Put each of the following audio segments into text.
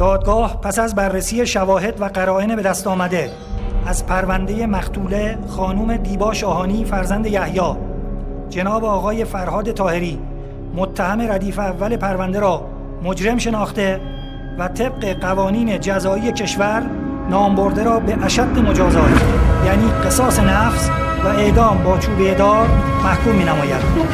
دادگاه پس از بررسی شواهد و قرائن به دست آمده از پرونده مقتوله خانم دیبا شاهانی فرزند یحیی جناب آقای فرهاد طاهری متهم ردیف اول پرونده را مجرم شناخته و طبق قوانین جزایی کشور نامبرده را به اشد مجازات یعنی قصاص نفس و اعدام با چوبه دار محکوم می‌نماید.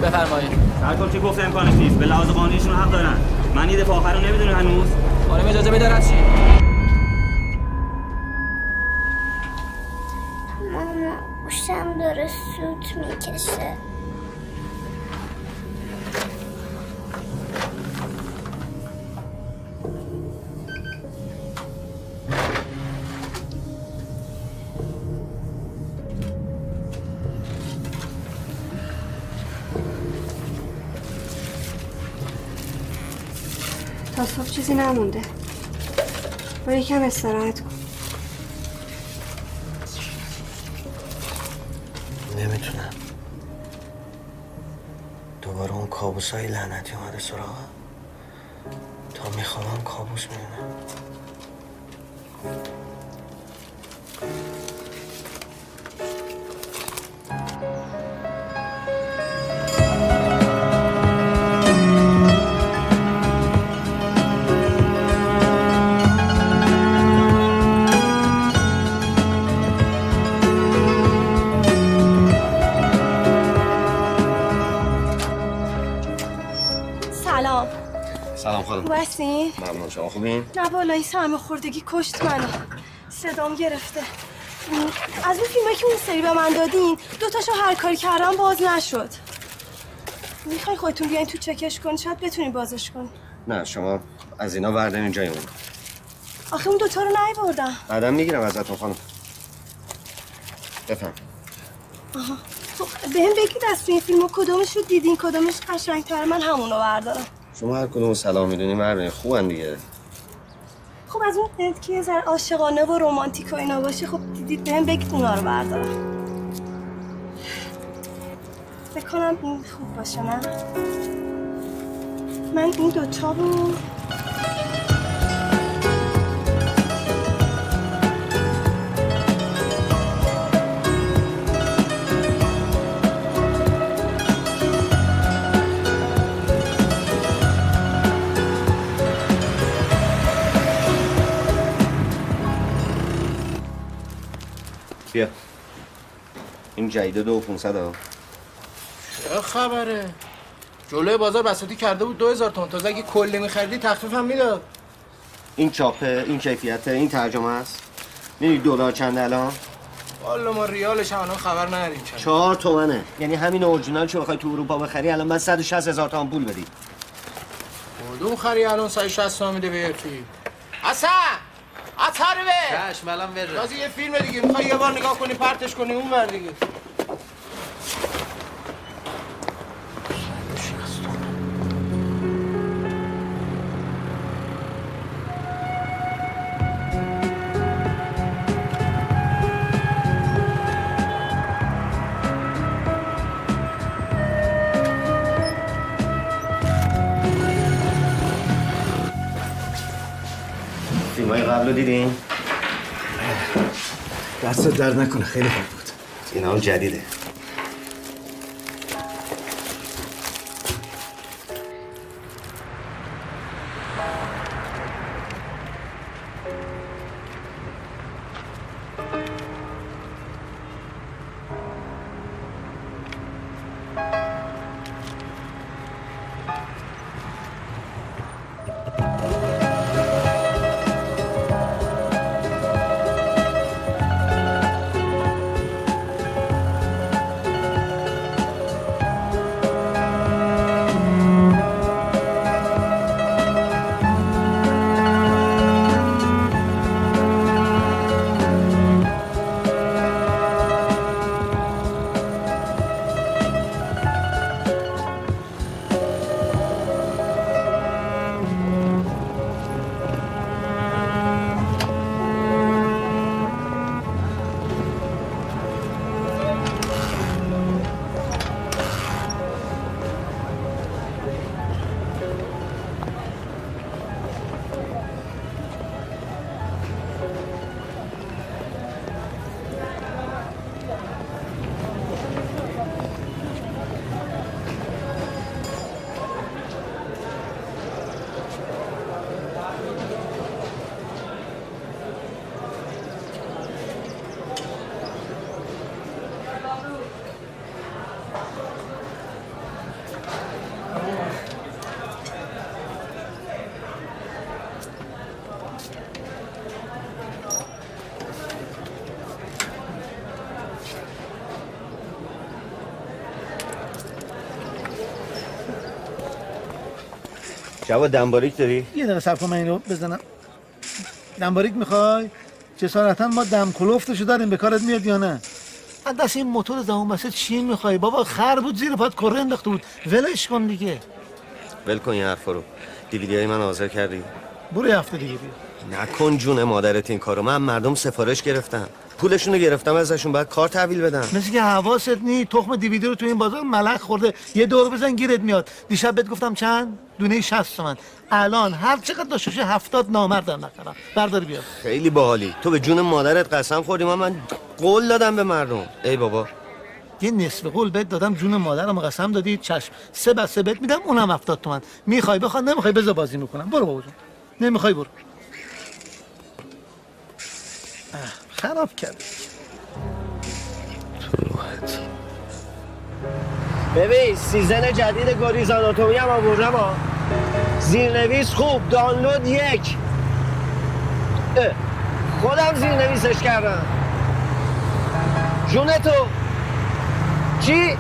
بفرمایید. سرکار چه گفته امکانش نیست. به لحاظ قانونیشون حق دارن. من یه دفعه آخر رو نمیدونی هنوز. خانم اجازه بدارد چی؟ ماما گوشم داره سوت میکشه. تا صبح چیزی نمونده. برو یکم استراحت کن. نمیتونم. دوباره اون کابوسای لعنتی اومده سراغم. تا میخوام کابوس میبینم. سلام خانم. خوب هستین؟ ممنون. شما خوبین؟ نه والا این سرماخوردگی کشت منو. صدام گرفته. از اون فیلمایی که اون سری به من دادین 2 تاشو هر کاری کردم باز نشد. میخوای خودتون بیاین تو چکش کنین شاید بتونین بازش کنین. نه شما از اینا وردن جای اون. آخه اون 2 تا رو نیاوردم. بعدم میگیرم ازتون خانم. بفهم. آها. خب بهم بگید از این فیلمو کدومش رو دیدین کدومش قشنگ‌تره من همونو بردارم. شما هر کدوم سلام میدونی مردین خوبن دیگه. خب از اون که یه ذره عاشقانه و رمانتیک و اینا باشه خب دیدید بهم بگید اونا رو بردارم. فکر کنم این خوب باشه نه؟ من این 2 تا رو بیا این جدیده 2500 ها. چه خبره؟ جلوی بازار بساطی کرده بود 2000 تومان. تازه اگه کلی می‌خریدی تخفیف هم میداد. این چاپه، این کیفیته، این ترجمه است. می‌دونی $1 چند الان؟ والا ما ریالش هم الان خبر نداریم چند. 4 تومنه. یعنی همین اورجینال چه بخوای تو اروپا بخری الان باید 160,000 تومان پول بدی. کدوم خری الان 160 تومن میده به یکی؟ حسن! عطر به! چشم الان بره. تازه یه فیلم دیگه میخوای یه بار نگاه کنی پرتش کنی اون ور دیگه. فیلمای قبل رو دیدین؟ دست درد نکنه خیلی خوب بود. اینا اون جدیده. جواد دنباریک داری؟ یه دقیقه صبر کن من اینو بزنم. دنباریک میخوای؟ جسارتا ما دم کلفتشو داریم، به کارت میاد یا نه؟ من دست این موتور زمان بسه چی میخوای؟ بابا خر بود زیر پات کره انداخته بود. ولش کن دیگه. ول کن این حرفا رو. دیویدیای من حاضر کردی؟ برو یه هفته دیگه بیا. نکن جون مادرت این کارو. من مردم سفارش گرفتم. پولشونو گرفتم ازشون، بعد کار تحویل بدم. مثل که حواست نی تخم دیویدی رو تو این بازار ملک خورده. یه دور بزن گیرت میاد. دیشب بهت گفتم چند؟ دونه 60 تومن. الان هر چقدر داشته 70 نامردم نخرم. بردار بیا. خیلی باحالی. تو به جون مادرت قسم خوردی. من قول دادم به مردم. ای بابا. یه نصف قول بهت دادم، جون مادرم قسم دادی. چشم. 3 بسته بهت میدم، اونم 70 تومن. میخوای بخواد، نمیخوای بذار بازی میکنم. برو بابا جون. نمیخوای برو. خراب کرد. ببین سیزن جدید گریز آناتومی هم آوردم ها. زیرنویس خوب، دانلود 1. خودم زیرنویسش کردم. جون تو چی؟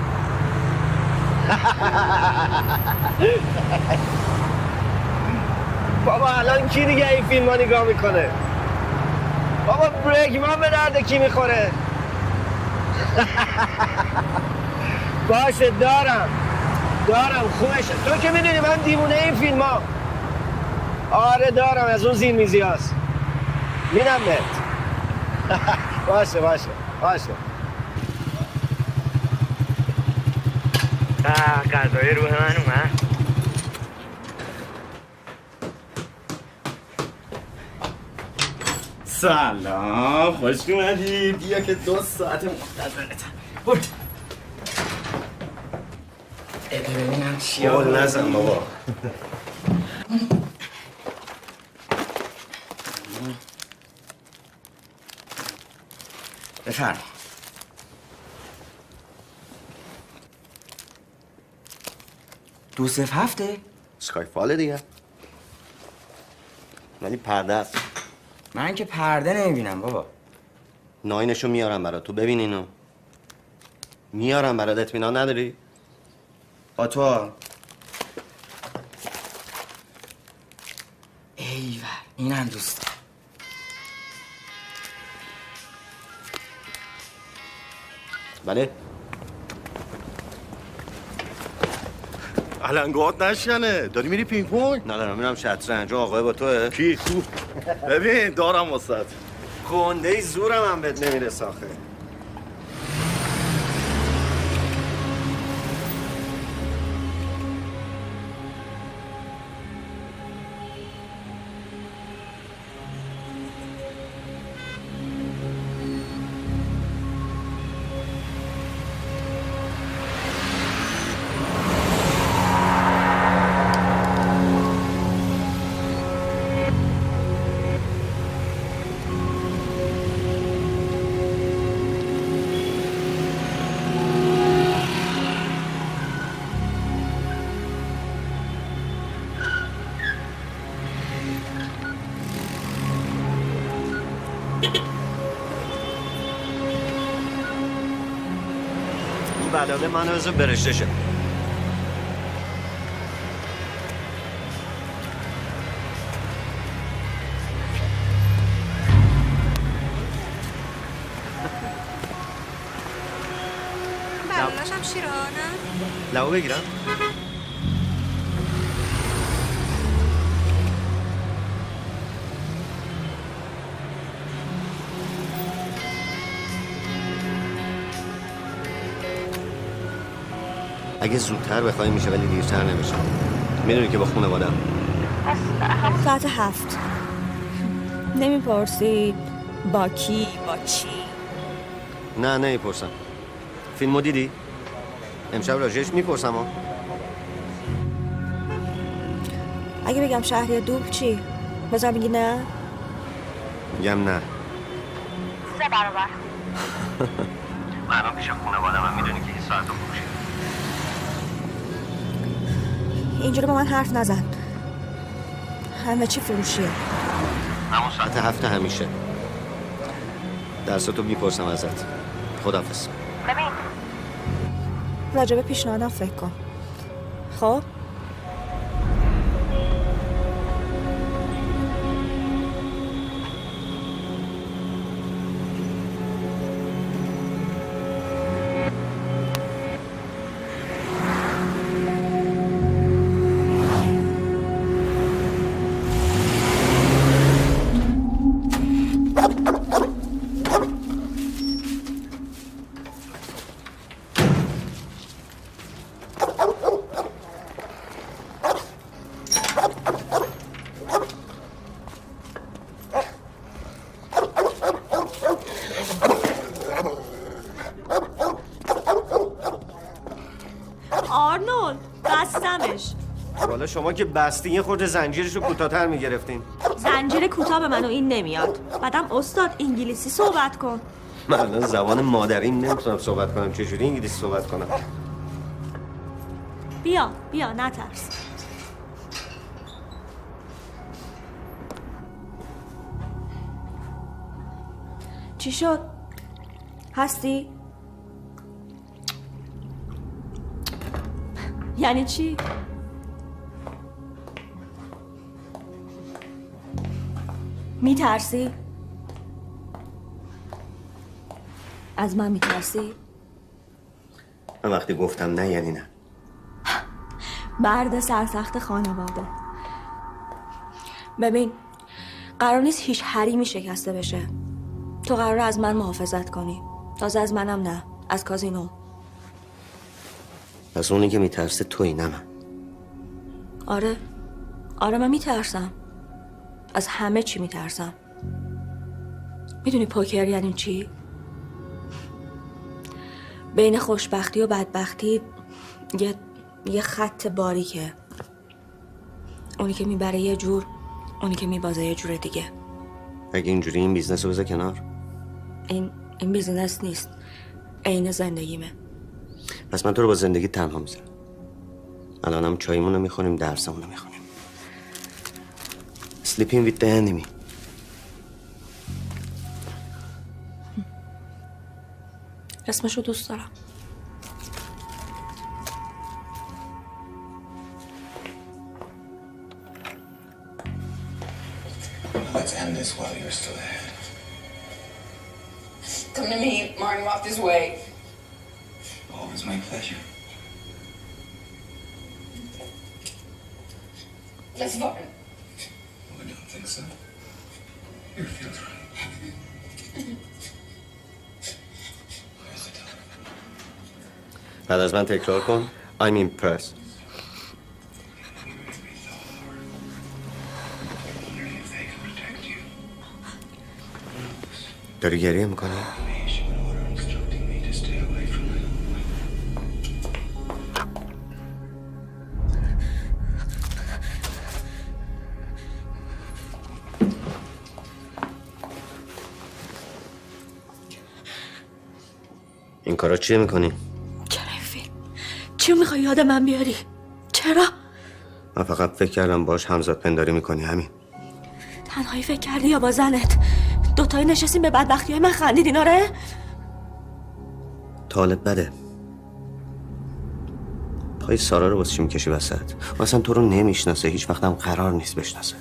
بابا الان کی دیگه این فیلم ها نگاه میکنه؟ بابا برگمان به درد کی میخوره؟ باشه دارم خوبشه. تو که میدونی من دیوونه این فیلم ها. آره دارم، از اون زیرمیزی هاست. میدم بهت. باشه غذای روح من اومد. سلام، خوش اومدی. بیا که 2 ساعت منتظرتم. برو. ببینم چی قول نزن بابا. بفرما. دو صف هفته؟ اسکایفال دیگه. ولی پرده است. من که پرده نمیبینم بابا. ناینشو میارم برات، تو ببین اینو. میارم برات، اطمینان نداری؟ تو ایول، اینم دوست دارم. بله. علنگات نشنه. داری میری پینگ پونگ؟ نه دارم میرم شطرنج. آقای با توه؟ کی؟ کو؟ ببین دارم واسط. گنده زورم هم بهت نمیرسه آخه. این بلاده منو بذار برشته شه. برنامه‌شم شیرانه. لبو بگیرم؟ اگه زودتر بخوای میشه ولی دیرتر نمیشه. میدونی که با خانواده‌ام. ساعت 7. نمیپرسید با کی با چی؟ نه نمیپرسم. فیلمو دیدی؟ امشب راجعش میپرسم ها. اگه بگم شهری دوب چی؟ بذار میگی نه؟ میگم نه. 3 برابر. من الان پیش خانواده‌ام، میدونی که این ساعتو خوشی. اینجوری با من حرف نزن. همه چی فروشیه. همون ساعت 7 همیشه. درستو میپرسم ازت. خداحافظ. ببین راجب پیشنهادم فکر کن. خب آرنولد بستمش. والا شما که بستین یه خورده زنجیرشو کوتاه‌تر میگرفتین. زنجیر کوتاه به من و این نمیاد. بعدم استاد انگلیسی صحبت کن. من الان زبان مادریم نمیتونم صحبت کنم، چجوری انگلیسی صحبت کنم؟ بیا نترس. چی شد؟ هستی؟ یعنی چی؟ میترسی؟ از من میترسی؟ من وقتی گفتم نه یعنی نه. مرد سرسخت خانواده. ببین قرار نیست هیچ حریمی شکسته بشه. تو قراره از من محافظت کنی. تازه از منم نه، از کازینو. پس اونی که میترسه تویی نه من. آره من میترسم. از همه چی میترسم. میدونی پوکر یعنی چی؟ بین خوشبختی و بدبختی یه خط باریکه. اونی که میبره یه جور، اونی که میبازه یه جور دیگه. اگه اینجوری این بیزنس رو بذار کنار. این بیزنس نیست، عین زندگیمه. پس من تو رو با زندگی تنها میذارم. الانم چایمون رو میخوریم، درسمون رو میخونیم. Sleeping with the enemy. اسمشو دوست دارم. Let's end this while you're still ahead. Come to me. Martin walked his way. Always my pleasure. That's Martin. Well, I don't think so. It feels right. Where's the telephone? بعد از من تکرار کن. I'm impressed. داری گریه میکنی؟ این کارا چیه میکنی؟ چرا این فیلم؟ چی میخوای یاد من بیاری؟ چرا؟ من فقط فکر کردم باش همزاد پنداری میکنی، همین. تنهایی فکر کردی یا با زنت؟ دوتایی نشستیم به بدبختی های من خندیدین آره؟ تا حالت بده. پای سارا رو واسه چی میکشی وسط؟ اصلا تو رو نمیشناسه، هیچ وقت هم قرار نیست بشناسه.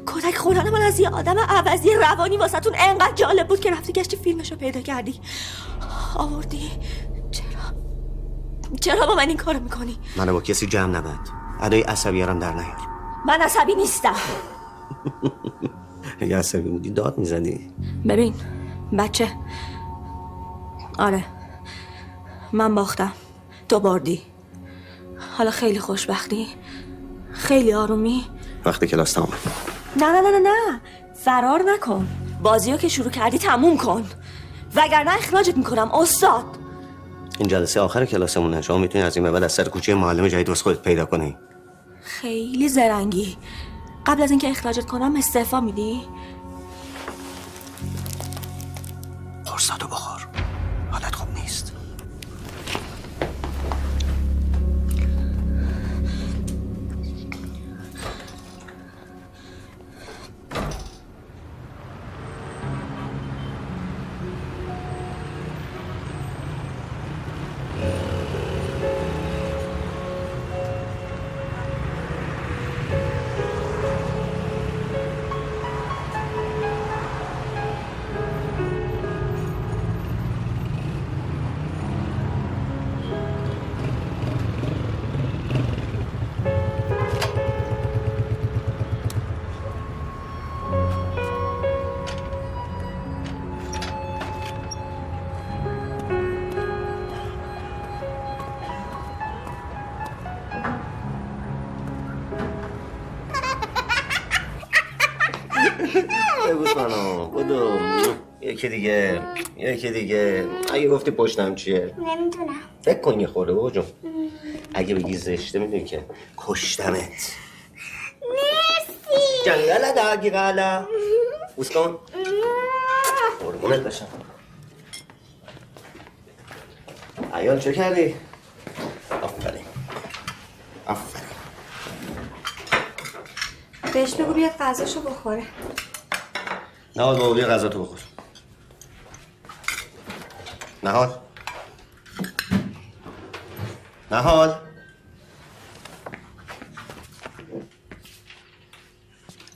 کودک خوردن من از یه آدم عوضی روانی واسهتون انقدر جالب بود که رفتی گشتی فیلمشو پیدا کردی آوردی. چرا با من این کارو میکنی؟ منو با کسی جمع نبند. ادای عصبیارم در نیار. من عصبی نیستم. اگه عصبی بودی داد میزدی. ببین بچه، آره من باختم، تو بردی. حالا خیلی خوشبختی، خیلی آرومی. وقتی کلاس تمام. نه فرار نکن. بازیو که شروع کردی تموم کن، وگرنه اخراجت میکنم استاد. این جلسه آخر کلاسمونه. شما میتونی از این به بعد از سر کوچه معلم جدید واسه خودت پیدا کنی. خیلی زرنگی. قبل از اینکه اخراجت کنم استعفا میدی؟ قرصاتو بخور، حالت خوب نیست. ببوس منو بدو. یکی دیگه اگه گفتی پشتم چیه؟ نمیدونم. فکر کن یه خورده بابا جون. اگه بگی زشته میدونی که کشتمت. مرسی. جنگل داگی غالا. بوس کن. قربونت بشم. عیال چه کردی؟ آفرین. بهش بگو بیاد غذاشو بخوره. نهاد بابا بیا غذا تو بخور. نهاد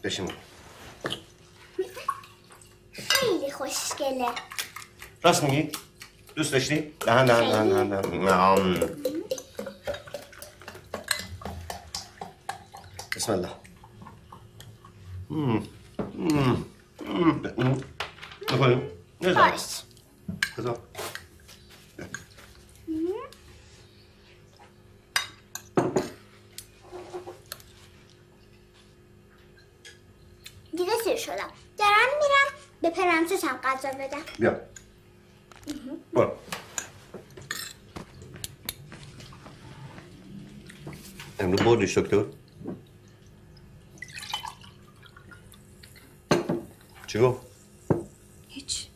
بشین. خیلی خوشگله. راست میگی؟ دوست داشتی؟ دهن. بسم الله. بخوریم؟ باش. بذار. دیگه سیر شدم. دارم میرم به پرنسسم غذا بدم. بیا. برو. امروز بردیش دکتر؟ چی گفت؟ هیچ.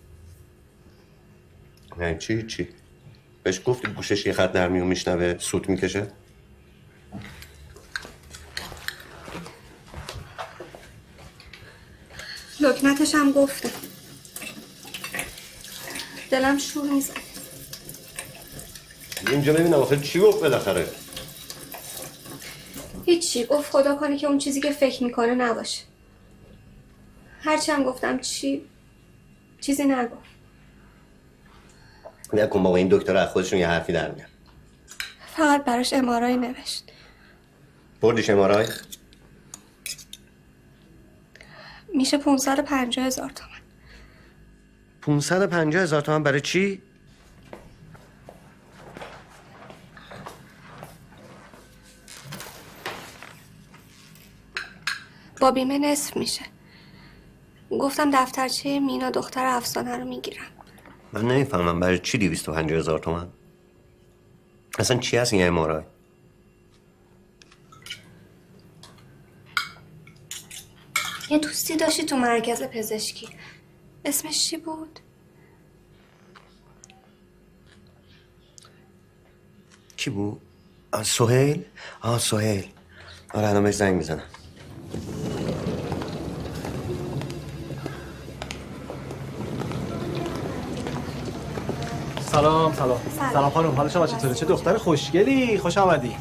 نه چی؟ بهش گفتی گوشش یه خط در میون میشنوه سوت میکشه؟ لکنتش هم گفته. دلم شور میزنه. اینجا ببینم آخه چی گفت بالاخره؟ هیچی. گفت خدا کنه که اون چیزی که فکر میکنه نباشه. هرچی هم گفتم چیزی نگفت. نکن بابا این دکتر از خودشون یه حرفی در میاد. فقط براش امارای نوشت. بردیش امارای؟ میشه 550,000 تومان. 550,000 تومان برای چی؟ با بیمه نصف میشه. گفتم دفترچه مینا دختر افسانه رو میگیرم. من نمیفهمم برای چی 250,000 تومان؟ اصلا چی هست این امارای؟ یه دوستی داشتی تو مرکز پزشکی. اسمش چی بود؟ کی بود؟ سهیل؟ سهیل. آره الان بهش زنگ میزنم. سلام خانم، حال شما چطوره؟ چه دختر خوشگلی، خوش آمدی.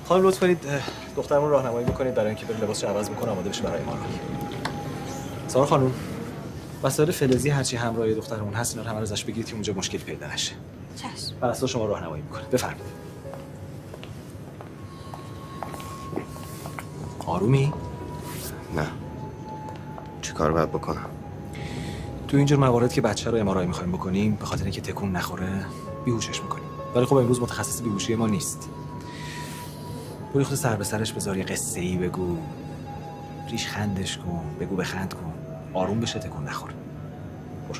خانم لطف کنید دخترمون راهنمایی بکنید برای اینکه بره لباسش عوض بکنه آماده بشه برای ما. سارا خانم، وسایل فلزی هرچی همراه دخترمون هست اینا رو همه ازش بگیرید که اونجا مشکلی پیدا نشه. چشم. بر اساس شما راهنمایی میکنه. بفرمایید. آرومی؟ نه. چه کار باید بکنم؟ تو اینجور موارد که بچه رو ام‌آرآی می‌خوایم بکنیم به خاطر اینکه تکون نخوره بیهوشش می‌کنیم. ولی خب امروز متخصص بیهوشی ما نیست. برو خود سر به سرش بذار، یه قصه‌ای بگو، ریش خندش کن، بگو بخند کن، آروم بشه تکون نخوره. برو.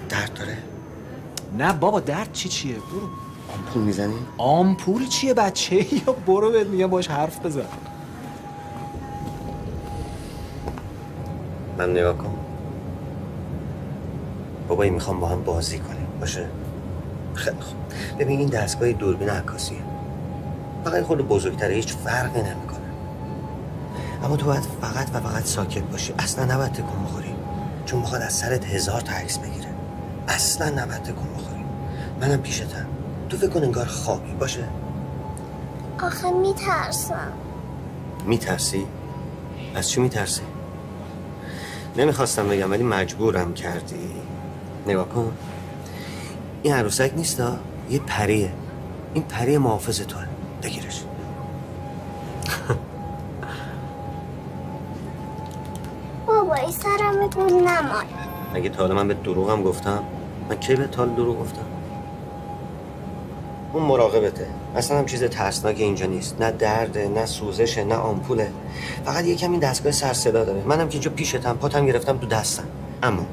درد داره؟ نه بابا درد چیه؟ برو. آمپول میزنی؟ آمپول چیه بچه؟ یا برو بهت میگم باش حرف بزن. من نگاه کن بابایی، میخوام با هم بازی کنیم باشه؟ خیلی خوب. ببین این دستگاه دوربین عکاسیه، فقط خود بزرگتره، هیچ فرقی نمیکنه. اما تو باید فقط ساکت باشی، اصلا نباید تکون بخوری، چون میخواد از سرت 1000 تا عکس بگیره. اصلا نباید تکون بخوری. منم پیشتم، تو فکر کن انگار خوابی باشه. آخه میترسم. میترسی؟ از چی میترسی؟ نمیخواستم بگم ولی مجبورم کردی. نگاه کن، این عروسک نیستا، یه پریه. این پری محافظ توه، بگیرش. بابایی سرم گول نمای. اگه تا حالا من به دروغم گفتم؟ من کی به تا حالا دروغ گفتم؟ اون مراقبته. اصلا هم چیز ترسناکی اینجا نیست. نه درده، نه سوزشه، نه آمپوله. فقط یکم این دستگاه سر صدا داره. منم که اینجا پیشتم، پاتم گرفتم تو دستم. اما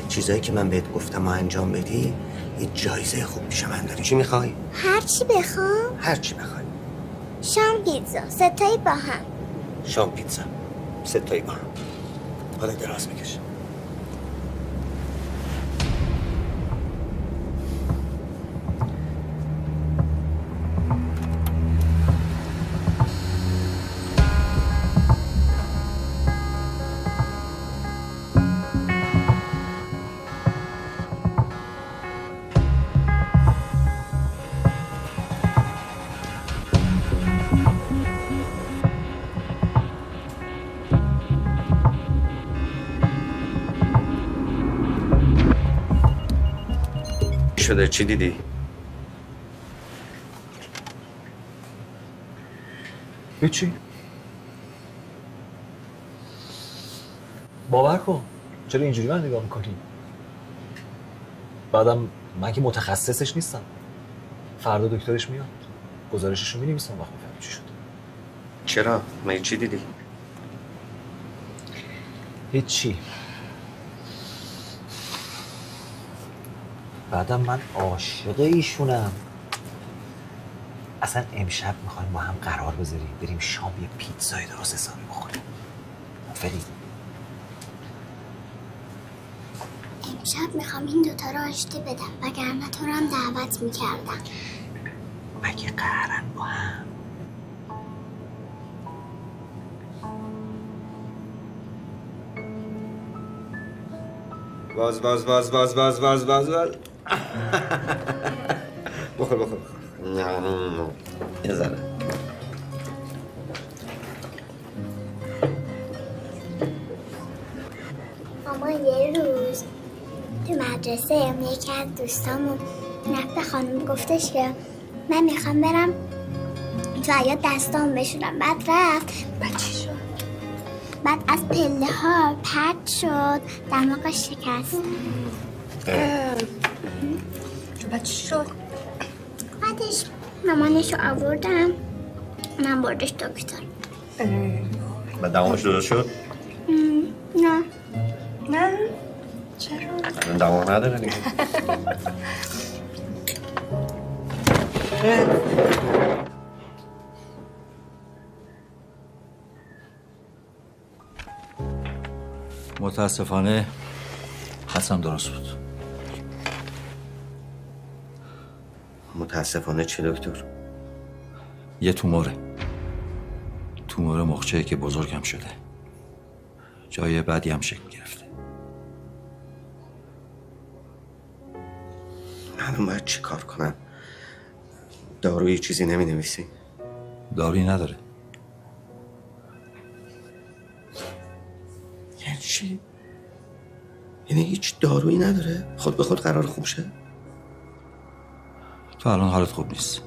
چیزایی که من بهت گفتم و انجام بدی یه جایزه خوب پیش من داری. چی میخوای؟ هر چی بخوام؟ هر چی بخوای. شام پیتزا 3 تایی با هم. شام پیتزا 3 تایی با هم. حالا دراز بکش. شده؟ چی دیدی؟ هیچی. باور کن. چرا اینجوری من نگاه میکنی؟ بعدم من که متخصصش نیستم. فردا دکترش میاد. گزارشش رو می‌نویسم وقت میفهمی چی شد. چرا؟ من چی دیدی؟ هیچی. بعدم من عاشق ایشونم. اصلا امشب میخوایم با هم قرار بذاریم بریم شام یه پیتزای درست حسابی بخوریم. فری امشب میخوام این دوتا رو آشتی بدم وگرنه تو رو هم دعوت میکردم. مگه قهرن با هم؟ باز بخور یه ذره. اما یه روز تو مدرسه یکی از دوستامون نفت خانم گفتش که من میخوام برم تو حیاط دستام بشورم. بعد رفت. بعد چی شد؟ بعد از پله ها پرت شد، دماغش شکست. بعد چی شد؟ بعدش مامانشو آوردم، من بردش دکتر. بعد دماغش درست شد؟ نه. نه؟ چرا؟ دماغ نداره دیگه. متاسفانه حدسم درست بود. متاسفانه چه دکتر؟ یه تومور مخچه‌ای که بزرگم شده. جای بعدی هم شکل گرفته. من باید چی کار کنم؟ دارویی چیزی نمی نویسی؟ دارویی نداره. یعنی چی؟ یعنی هیچ دارویی نداره؟ خود به خود قرار خوب شه؟ تو الان حالت خوب نیست.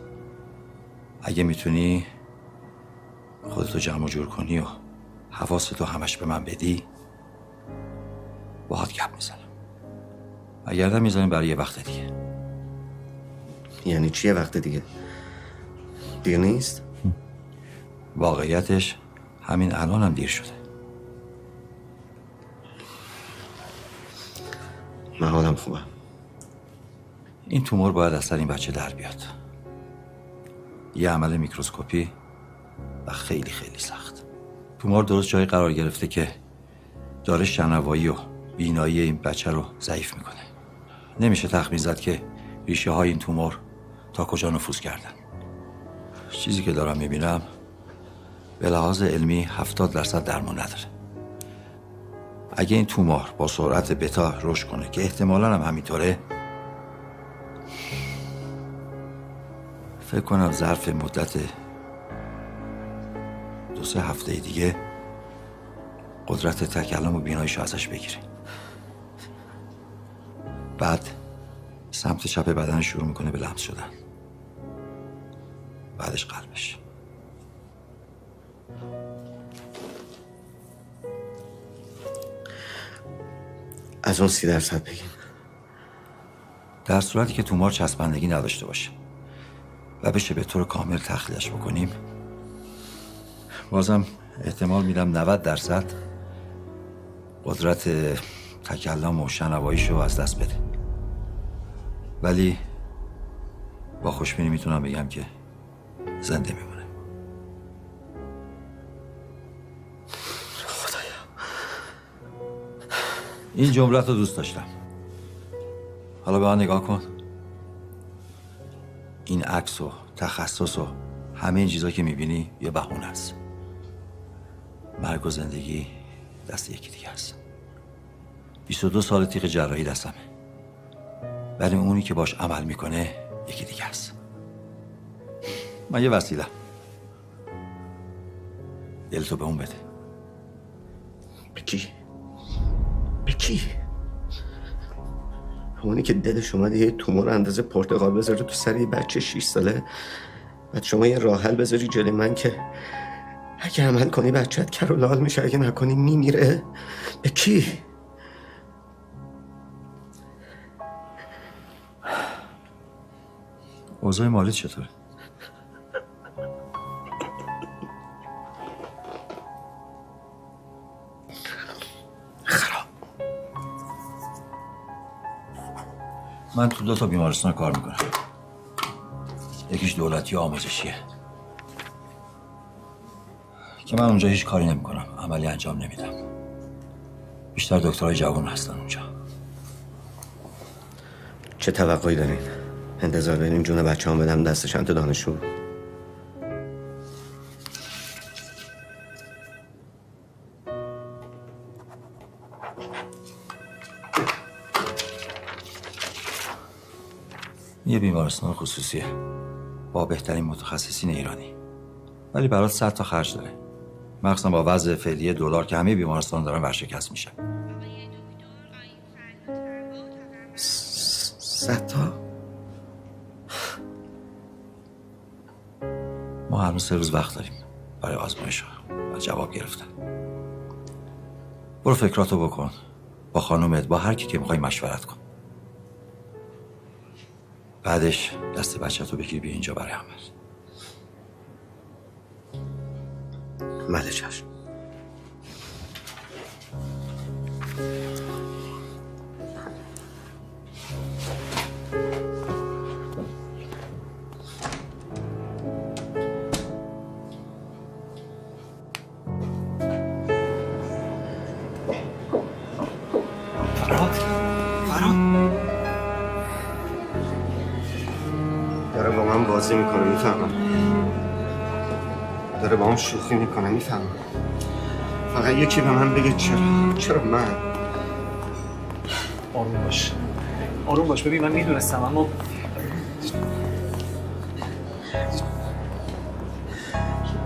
اگه میتونی خودتو جمع و جور کنی و حواستو همش به من بدی باهات گپ میزنم. اگر نه میزنیم برای یه وقت دیگه. یعنی چیه وقت دیگه؟ دیر نیست؟ واقعیتش همین الان هم دیر شده. من حالم خوبه. این تومور باید از سر این بچه در بیاد. یه عمل میکروسکوپی و خیلی خیلی سخت. تومور درست جایی قرار گرفته که داره شنوایی و بینایی این بچه رو ضعیف میکنه. نمیشه تخمین زد که ریشه های این تومور تا کجا نفوذ کردن. چیزی که دارم میبینم به لحاظ علمی 70% درمان نداره. اگه این تومور با سرعت بتا رشد کنه که احتمالاً هم همینطوره، فکر کنم ظرف مدت 2-3 هفته دیگه قدرت تکلم و بیناییشو ازش بگیره. بعد سمت چپ بدن شروع میکنه به لمس شدن. بعدش قلبش. از اون 30% بگیم. در صورتی که تومور چسبندگی نداشته باشه. و بشه به طور کامل تخلیهش بکنیم، بازم احتمال میدم 90% قدرت تکلم و شنواییشو از دست بده. ولی با خوشبینی میتونم بگم که زنده میمونه. این جملت رو دوست داشتم. حالا به آن نگاه کن. این عکس و تخصص و همه این چیزا که میبینی یه بهونه است. مرگ و زندگی دست یکی دیگه است. 22 سال تیغ جراحی دستمه، ولی اونی که باش عمل میکنه یکی دیگه است. من یه وسیله. دلتو به اون بده. به کی؟ به کی؟ اونی که دلش اومده یه تومور اندازه پرتقال بذاره تو سر یه بچه 6 ساله، بعد شما یه راه حل بذاری جلوی من که اگه عمل کنی بچه‌ت کر و لال میشه، اگه نکنی میمیره. به کی؟ اوضاع مالی چطوره؟ خراب. من تو 2 تا بیمارستان کار میکنم. یکیش دولتی و آموزشیه که من اونجا هیچ کاری نمیکنم، عملی انجام نمیدم. بیشتر دکترای جوان هستن اونجا. چه توقعی دارین؟ انتظار دارین جون بچه‌ام بدم دست چند تا دانشجو؟ یه بیمارستان خصوصیه با بهترین متخصصین ایرانی، ولی برات 100 تا خرج داره، مخصوصا با وضع فعلی دلار که همه بیمارستان دارن ورشکست میشن. 100 تا؟ ما هنوز 3 روز وقت داریم برای آزمایش و جواب گرفتن. برو فکراتو بکن، با خانومت، با هر کی که میخوای مشورت کن. بعدش دست بچه‌تو بگیر بیا اینجا برای عمل. بله چشم. داره با من بازی میکنه، میفهمم. داره با هم شوخی میکنه، میفهمم. فقط یکی به من بگه چرا من؟ آروم باش، آروم باش. ببین من میدونستم، اما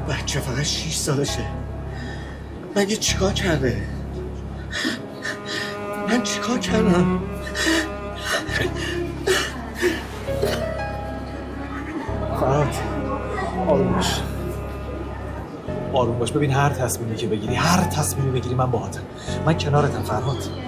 بچه فقط 6 سالشه. مگه چیکار کرده؟ من چیکار کردم؟ فرهاد آروم باش، آروم باش. ببین هر تصمیمی که بگیری، هر تصمیمی بگیری من باهاتم، من کنارتم فرهاد.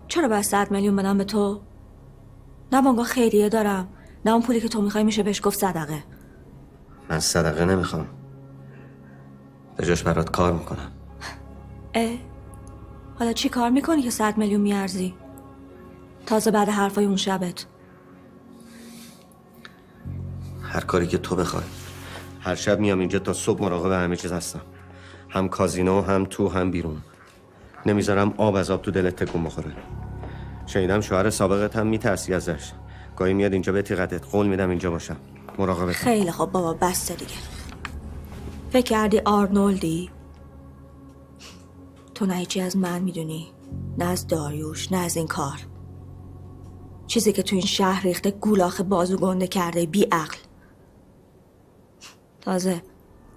چرا باید 100 میلیون بدم به تو؟ نه بانگاه خیریه دارم، نه اون پولی که تو میخوای میشه بهش گفت صدقه. من صدقه نمیخوام، به جاش برات کار میکنم. حالا چی کار میکنی که 100 میلیون میارزی؟ تازه بعد حرفای اون شبت. هر کاری که تو بخوای. هر شب میام اینجا تا صبح مراقب همه چیز هستم، هم کازینو، هم تو، هم بیرون. نمیذارم آب از آب تو دلت تکون بخوره. شنیدم شوهر سابقت هم میترسی ازش، گاهی میاد اینجا به تیغتت. قول میدم اینجا باشم، مراقبت. خیلی خب بابا، بسته دیگه. فکر کردی آرنولدی؟ تو نه هیچی از من میدونی، نه از داریوش، نه از این کار. چیزی که تو این شهر ریخته گولاخ بازو گنده کرده، بی عقل. تازه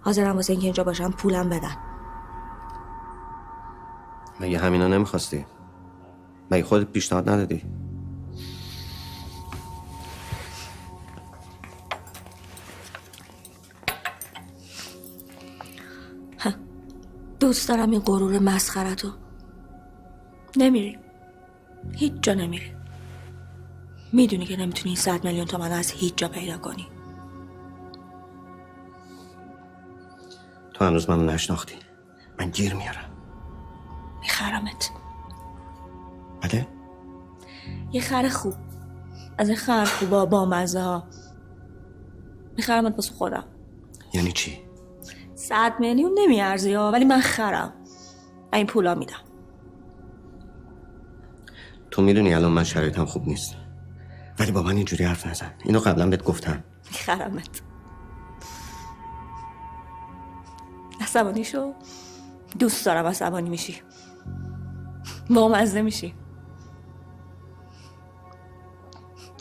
حاضرم واسه اینکه اینجا باشم پولم بدن. مگه همینا نمیخواستی؟ مگه خودت پیشنهاد ندادی؟ دوست دارم این غرور مسخرتو. نمیری، هیچ جا نمیری. میدونی که نمیتونی 100 میلیون تومان از هیچ جا پیدا کنی. تو هنوز منو نشناختی. من گیر میارم. میخرمت. بله؟ یه خر خوب، از این خر خوبا با مزه ها. میخرمت واسه خودم. یعنی چی؟ 100 میلیون نمیارزی ها، ولی من خرم. این پولا میدم. تو میدونی الان من شرایطم خوب نیست، ولی با من اینجوری حرف نزن. اینو قبلا بهت گفتم. میخرمت. عصبانی شو. دوست دارم عصبانی میشی. بامزه میشی.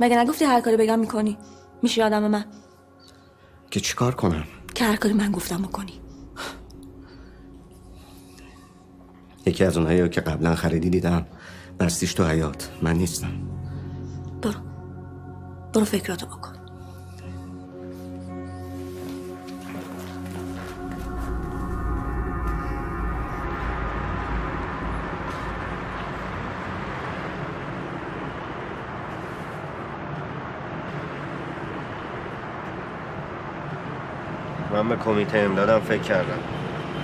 مگه نگفتی هر کاری بگم میکنی؟ میشی آدم من. که چیکار کنم؟ که هر کاری من گفتم بکنی. یکی از اونهایی که قبلا خریدی دیدم بستیش تو حیاط. من نیستم. برو فکراتو بکن. من به کمیته امدادم فکر کردم.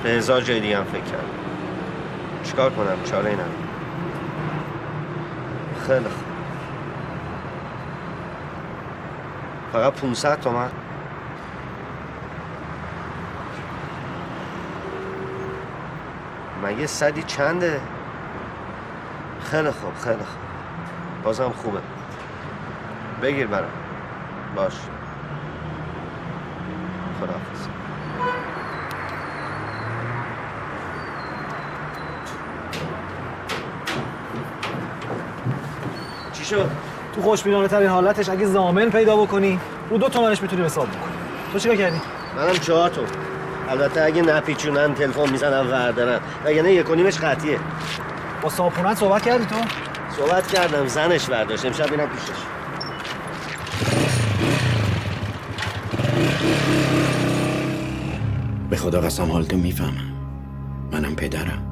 به 1000 جای دیگه هم فکر کردم. چیکار کنم؟ چاره ای ندارم. خیلی خوب. فقط 500 تومن. مگه 100 چنده؟ خیلی خوب، خیلی خوب. بازم خوبه. بگیر برام. باش. خداحافظ. چی شد؟ تو خوشبینانه ترین حالتش اگه ضامن پیدا بکنی رو 2 تومنش میتونی حساب بکنی. تو چیکار کردی؟ منم 4 تومن. البته اگه نپیچونن تلفن میزنن وردارن، وگرنه 1.5 قطعیه. با صاحبخونه‌ات صحبت کردی تو؟ صحبت کردم، زنش برداشت. امشب میرم پیشش. به خدا قسم حالتو میفهمم. منم پدرم.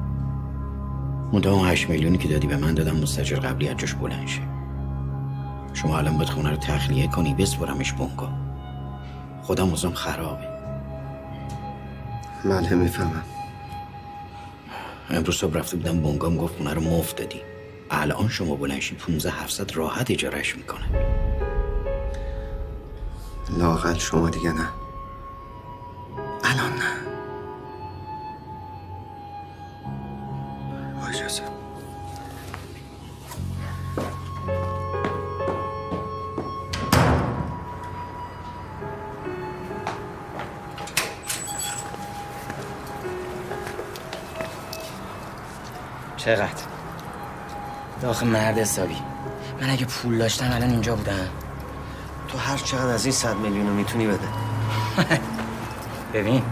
منتها 8 میلیونی که دادی به من دادم مستاجر قبلی از جاش بلند شه. شما الان باید خونه رو تخلیه کنی بسپرمش بونگا. خودم اوضاعم خرابه. بله میفهمم. امروز صبح رفته بودم بونگام گفت خونه رو مفت دادی. الان شما بلند شی 15700 راحت اجارهش میکنه. لااقل شما دیگه نه. الان نه. با اجازه. چقدر؟ داخل مرد حسابی. من اگه پول داشتم الان اینجا بودم. تو هر چقدر از این 100 میلیون رو میتونی بده. ببین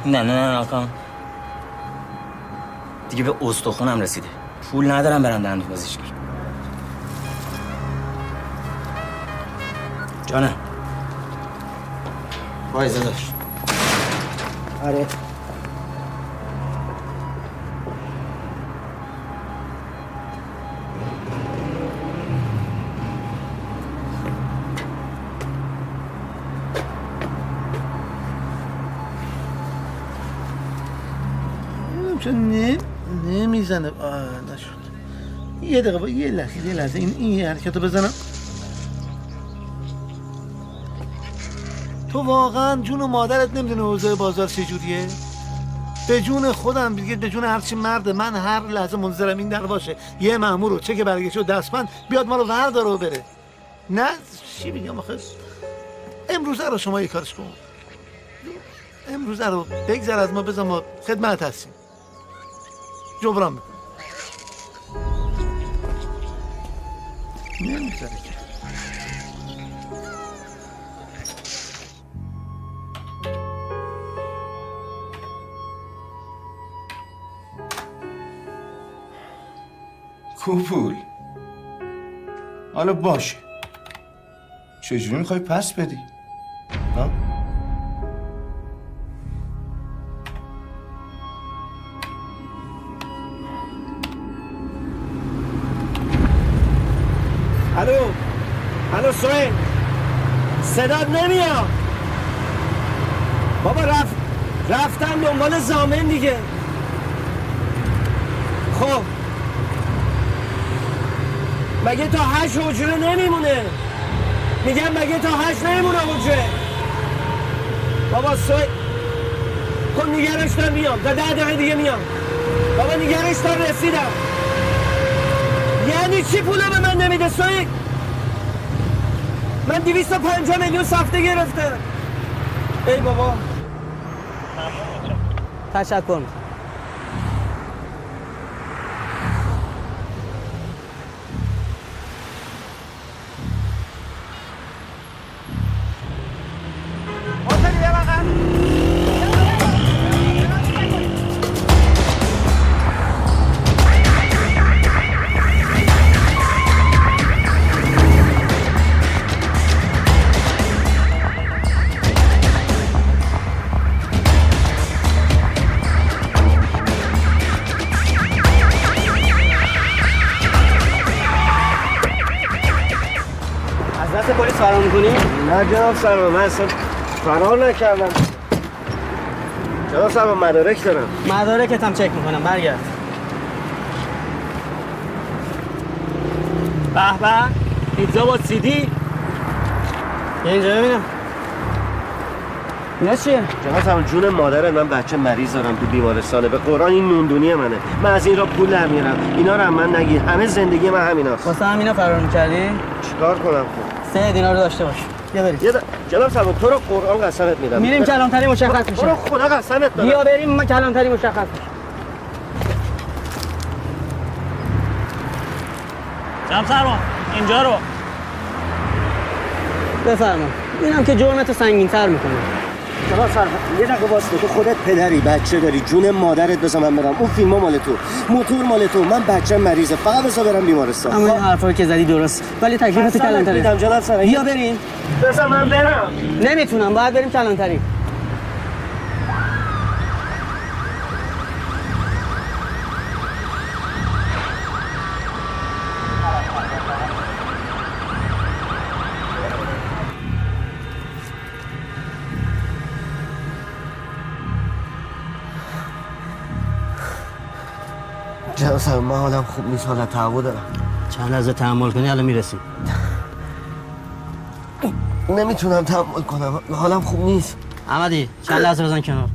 نه آقا دیگه به استخونم رسیده. پول ندارم برم دندون بازیش گیر. جانم وایزه داشت. آره چون نمیزنه. نشد. یه دقیقه یه لحظه این حرکتو بزنم. تو واقعا جون و مادرت نمیدونه اوضاع بازار چجوریه؟ به جون خودم دیگه، به جون هرچی مرده، من هر لحظه منتظرم این در باشه یه مأمور رو چک برگشت و دستمند بیاد ما رو ورداره و بره. نه چی بگم آخه امروزه رو شما یه کارش کن. امروزه رو بگذر از ما، بذار ما خدمت هستیم. جبران میکنم. نمیذاره که پول حالا باشه، چجوری میخوای پس بدی؟ ها؟ الو سوهیل، صدات نمیاد بابا. رفتم دنبال زامن دیگه. خب مگه تا 8 حجره نمیمونه؟ میگم مگه تا 8 نمیمونه حجره؟ بابا سوهیل خب نگرش دار میام، تا 10 دقیقه دیگه میام. بابا نگرش دار رسیدم. یعنی چی پولو به من نمیده سوهیل؟ من 250 میلیون سفته گرفتم. ای بابا تشکر میکنم. پلیس فرار میکنی؟ نه جناب سرما، من اصلا فرار نکردم. جناب سرما مدارک دارم. مدارکت هم چک میکنم، برگرد. به به، پیتزا با سیدی. اینجا ببینم. اینا چیه؟ جناب سرما جون مادرت، من بچه مریض دارم تو بیمارستانه. به قرآن این نوندونی منه. من از این را پول در میارم. اینا رو هم من نگیر. همه زندگی من همیناست. واسه همینا فرار میکردی؟ چیکار کنم خب؟ 3 دینار رو داشته باش. بیا بریم. جناب سرما تو رو قرآن قسمت میدم. میریم کلانتری مشخص میشه. برو خدا قسمت دارم. بیا بریم کلانتری مشخص میشه. جناب سرما اینجا رو بفرما. اینم که جرمتو سنگین‌تر میکنه. جناب سرما یه دقیقه واسه تو خودت پدری، بچه داری، جون مادرت بذار من برم. اون فیلم‌ها مال تو، موتور مال تو، من بچه مریضه، فقط بذار برم بیمارستان. اما این حرفایی که زدی درست، ولی تکلیفت کلانتری. میدم جناب سرما. بیا بریم. بذار من برم. نمیتونم، باید بریم کلانتری. جناب سرما من حالم خوب نیست، حالت تهوع دارم. چند لحظه تحمل کنی الان میرسیم. نمیتونم تحمل کنم، حالم خوب نیست. احمدی چند لحظه بزن کنار.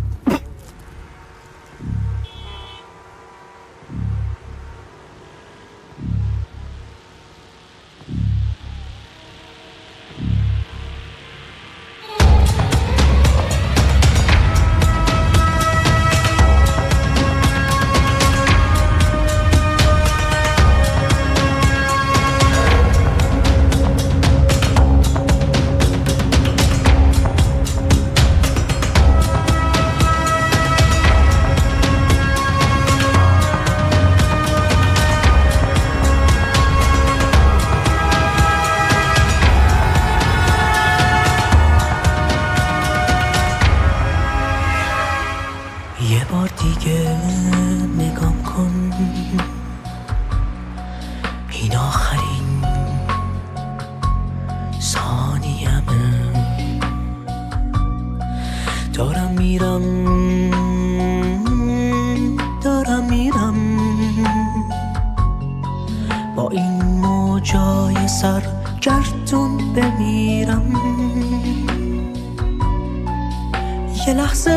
یه لحظه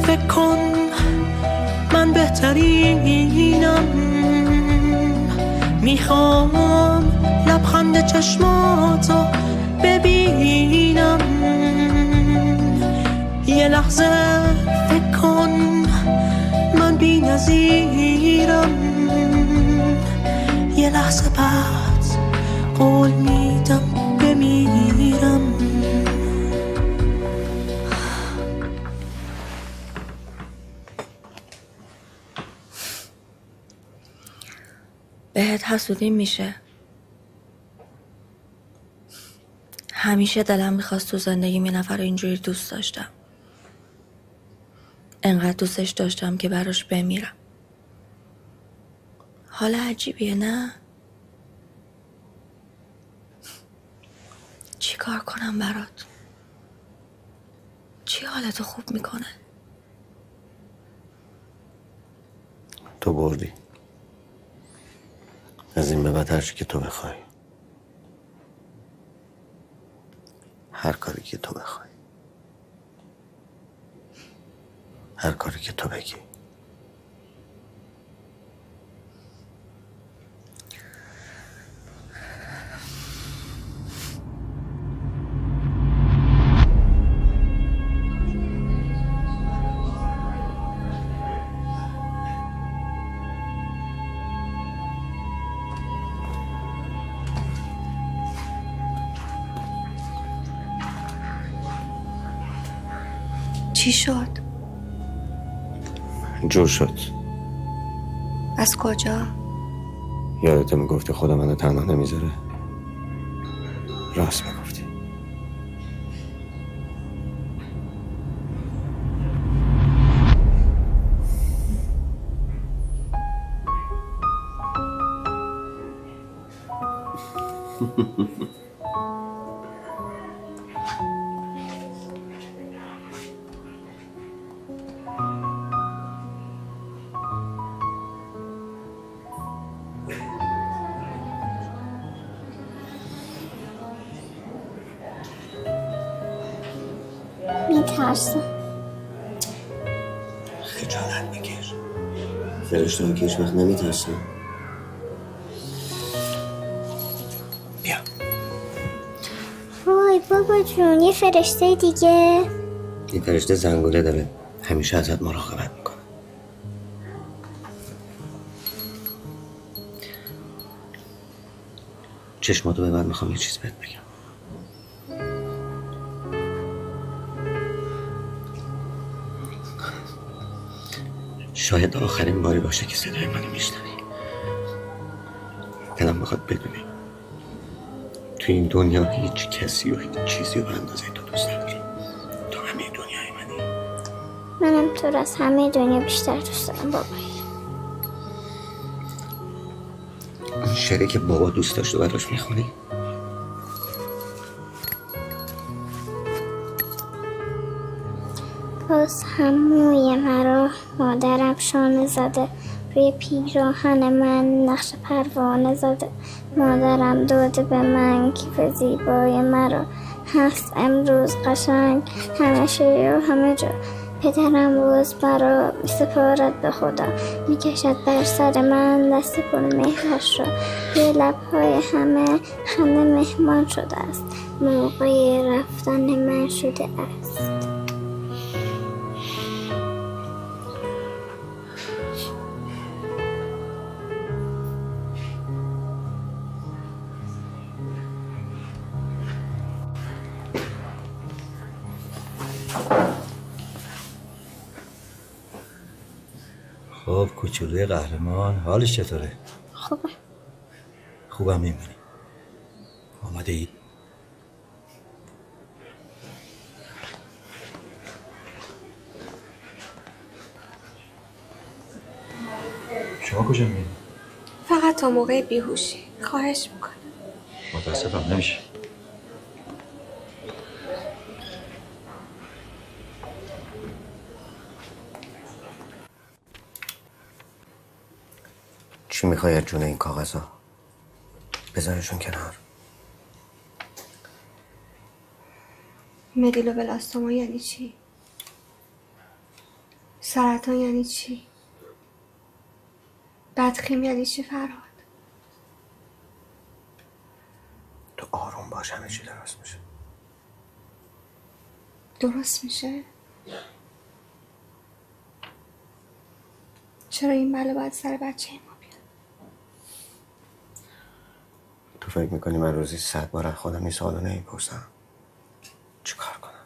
فکر کن من بهترینم، میخوام لبخند چشماتو ببینم. یه لحظه فکر کن من بی نظیرم، یه لحظه بعد قول میدم بمیرم. بهت حسودی میشه. همیشه دلم میخواست تو زندگیم یه نفر اینجوری دوست داشتم. انقدر دوستش داشتم که براش بمیرم. حال عجیبیه نه؟ چی کار کنم برات؟ چی حالتو خوب میکنه؟ تو بردی. از این به بعد هر چی که تو بخوای، هر کاری که تو بخوای، هر کاری که تو بگی. چی شد؟ جور شد. از کجا؟ یادت میگفتی خدا منو تنها نمیذاره؟ راست میگفتی. میترسم. خجالت بکش. فرشته ها که هیچ وقت نمیترسن. بیا. وای بابا جون، یه فرشته دیگه. این فرشته زنگوله داره، همیشه ازت مراقبت میکنه. چشماتو ببند، میخوام یه چیز بهت بگم. شاید آخرین باری باشه که صدای منو میشنوی. دلم میخواد بدونی تو این دنیا هیچ کسی و هیچ چیزی رو به اندازه تو دوست نداری. تو همه دنیای منی. منم تو رو از همه دنیا بیشتر دوست دارم بابایی. اون شعری که بابا دوست داشت و براش میخونی؟ باز هم موی مرا مادرم شانه زده، روی پیراهن من نقش پروانه زده. مادرم داده به من کیف زیبای مرا، هست امروز قشنگ همه شی و همه جا. پدرم باز مرا سپارد به خدا، میکشد بر سر من دست پر مهرش را. روی لبهای همه خنده مهمان شده است، موقع رفتن من شده است. خب کوچولوی قهرمان، حالش چطوره؟ خوبه. خوبم میمونی. آماده ای؟ شما کجا میری؟ فقط تا موقع بیهوشی. خواهش میکنم. متاسفم نمیشه. چی میخوای از جون این کاغذها؟ بذارشون کنار. مدیلوبلاستوما یعنی چی؟ سرطان یعنی چی؟ بدخیم یعنی چی فرهاد؟ تو آروم باش، همه چی درست میشه. درست میشه؟ چرا این بلا باید سر بچه ما بیاد؟ تو فکر میکنی من روزی 100 بار از خودم این سوالو نمیپرسم؟ چی کار کنم؟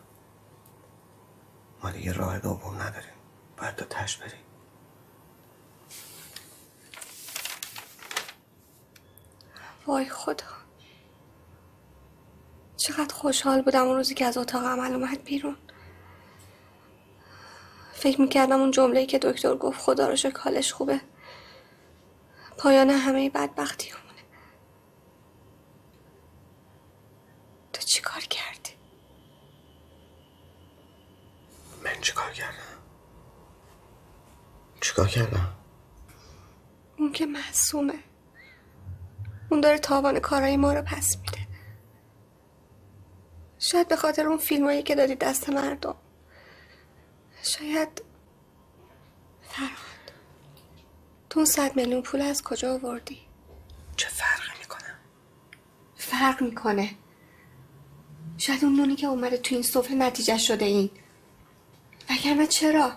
ما دیگه راه دوم نداریم، باید تو تش بری. وای خدا، چقدر خوشحال بودم اون روزی که از اتاق عمل اومد بیرون. فکر میکردم اون جمله‌ای که دکتر گفت خدا رو شکر حالش خوبه پایان همه بدبختی همونه. تو چی کار کردی؟ من چیکار کردم؟ اون که معصومه. اون داره تاوان کارهای ما رو پس میده. شاید به خاطر اون فیلمایی که دادی دست مردم. شاید فرهاد، تو اون 100 میلیون پول از کجا آوردی؟ چه فرقی میکنه؟ فرق میکنه. شاید اون نونی که اومده تو این سفره نتیجه شده این. وگرنه چرا؟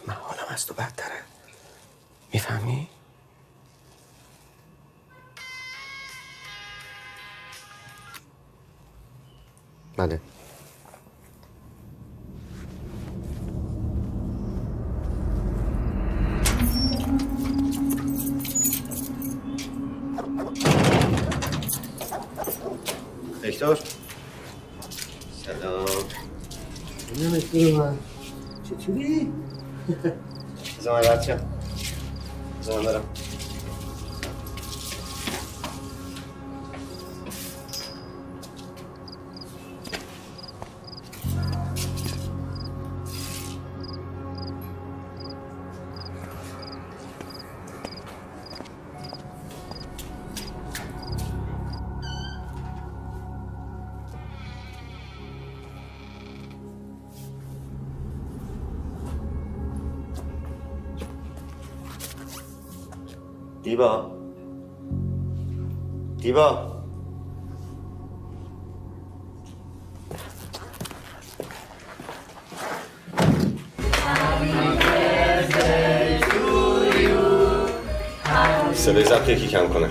من حالم از تو بدتره، میفهمی؟ بله. دکتر سلام. نمی‌تونم من. چطوری؟ بذار من رد شم. بذار من برم. دیبا صدای ضبط یکی کم کنه.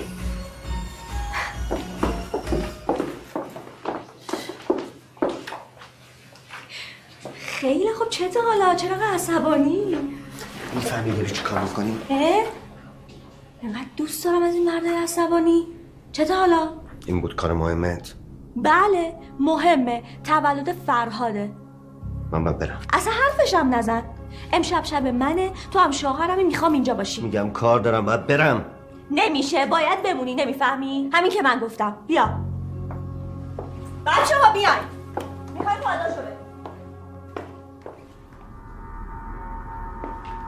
خیلی خوب. چته حالا؟ چرا عصبانی؟ میفهمی داری چی کار میکنی؟ انقدر دوست دارم از این مردای عصبانی. چته حالا؟ این بود کار مهمت؟ بله مهمه. تولد فرهاده. من باید برم. اصلا حرفشم نزن. امشب شب منه، تو هم شوهرمی، میخوام اینجا باشی. میگم کار دارم باید برم. نمیشه، باید بمونی. نمیفهمی؟ همین که من گفتم. بیا بچه ها بیاین، میخوای پاداشو بده.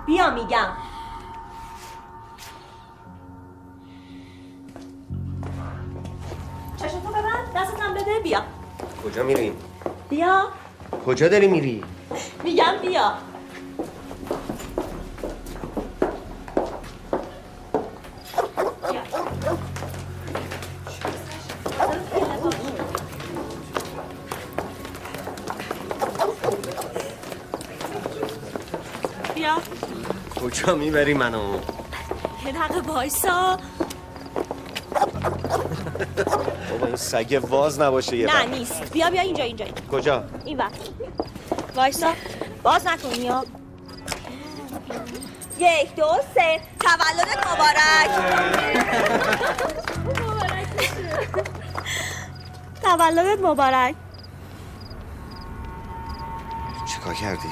بیا میگم. چشتو ببند، دستتم بده. بیا. کجا میری؟ بیا. کجا داری میری؟ میگم بیا. بیا. کجا میبری منو؟ یه دقیقه وایسا. بابا این سگ واز نباشه یه نه نیست. بیا اینجا. کجا؟ این وقت وایسا. باز نکنی یا 1 2 3 تولدت مبارک. تولدت مبارک. چیکار کردی؟